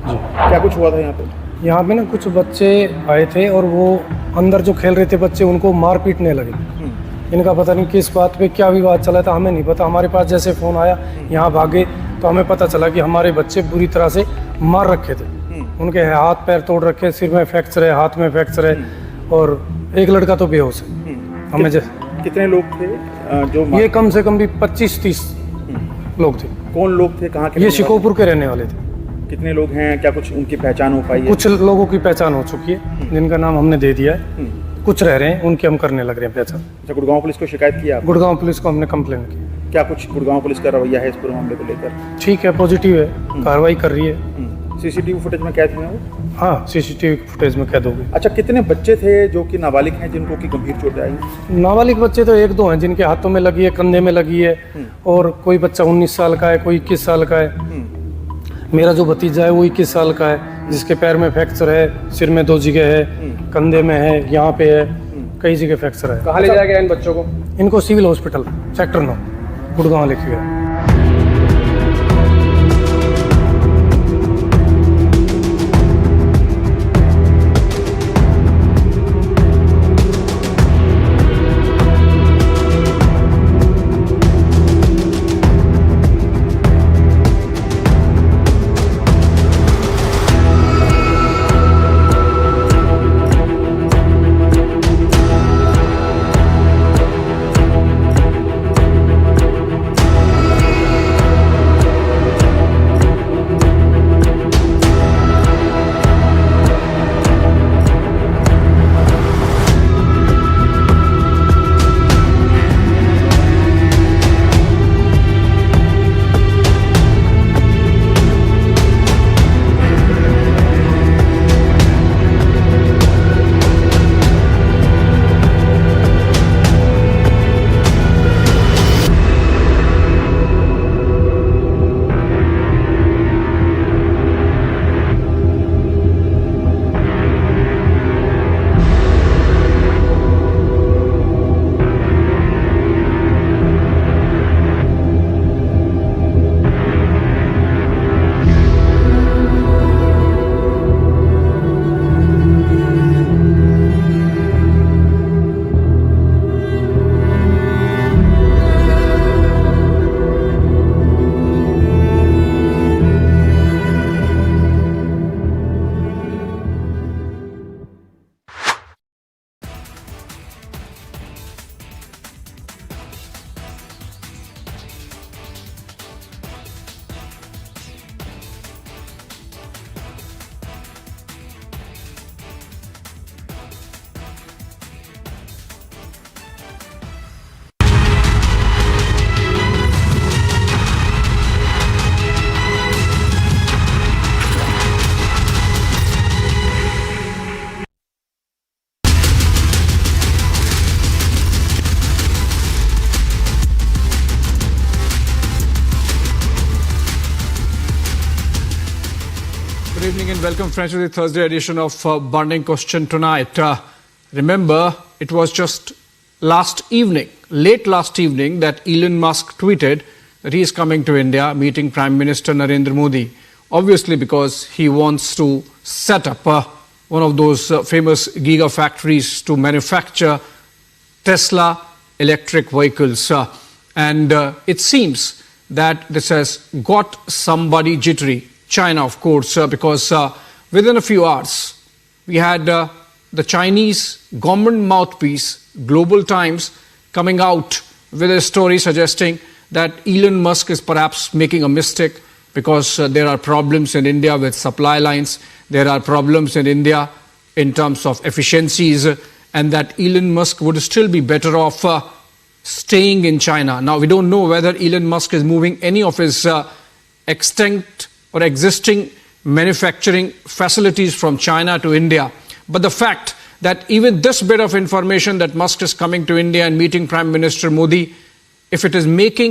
जी। क्या कुछ हुआ था यहाँ पे? यहाँ पे ना कुछ बच्चे आए थे और वो अंदर जो खेल रहे थे बच्चे, उनको मार पीटने लगे। इनका पता नहीं किस बात पे क्या विवाद चला था, हमें नहीं पता। हमारे पास जैसे फ़ोन आया, यहाँ भागे तो हमें पता चला कि हमारे बच्चे बुरी तरह से मार रखे थे। उनके हाथ पैर तोड़ रखे, सिर में फ्रैक्चर है, हाथ में फ्रैक्चर है, और एक लड़का तो बेहोश है। हमें कितने लोग थे जो ये कम से कम भी 25-30 लोग थे। कौन लोग थे, कहाँ के? ये शिकोपुर के रहने वाले थे। कितने लोग हैं, क्या कुछ उनकी पहचान हो पाई है? कुछ लोगों की पहचान हो चुकी है, जिनका नाम हमने दे दिया है। कुछ रह रहे हैं, उनकी हम करने लग रहे हैं पहचान। अच्छा, गुड़गांव पुलिस को शिकायत की आप? गुड़गांव पुलिस को हमने कंप्लेन की। क्या कुछ गुड़गांव पुलिस का रवैया है इस पूरे मामले को लेकर? ठीक है, पॉजिटिव है, कार्रवाई कर रही है। सीसीटीवी फुटेज में कैद हुए वो? हाँ, सीसीटीवी फुटेज में कैद हो गई। अच्छा, कितने बच्चे थे जो कि नाबालिग हैं जिनको की गंभीर चोट आई? नाबालिग बच्चे तो 1-2 हैं जिनके हाथों में लगी है, कंधे में लगी है, और कोई बच्चा 19 साल का है, कोई 21 साल का है। मेरा जो भतीजा है वो 21 साल का है, जिसके पैर में फ्रैक्चर है, सिर में 2 जगह है, कंधे में है, यहाँ पे है, कई जगह फ्रैक्चर है। कहाँ ले जाया गया इन बच्चों को? इनको सिविल हॉस्पिटल सेक्टर 9 गुड़गांव लेके गया। Good evening and welcome, friends, to the Thursday edition of Burning Question Tonight. Remember, it was just late last evening, that Elon Musk tweeted that he is coming to India, meeting Prime Minister Narendra Modi. Obviously, because he wants to set up one of those famous gigafactories to manufacture Tesla electric vehicles. And it seems that this has got somebody jittery. China, of course, because within a few hours, we had the Chinese government mouthpiece, Global Times, coming out with a story suggesting that Elon Musk is perhaps making a mistake because there are problems in India with supply lines, there are problems in India in terms of efficiencies, and that Elon Musk would still be better off staying in China. Now, we don't know whether Elon Musk is moving any of his extinct or existing manufacturing facilities from China to India. But the fact that even this bit of information that Musk is coming to India and meeting Prime Minister Modi, if it is making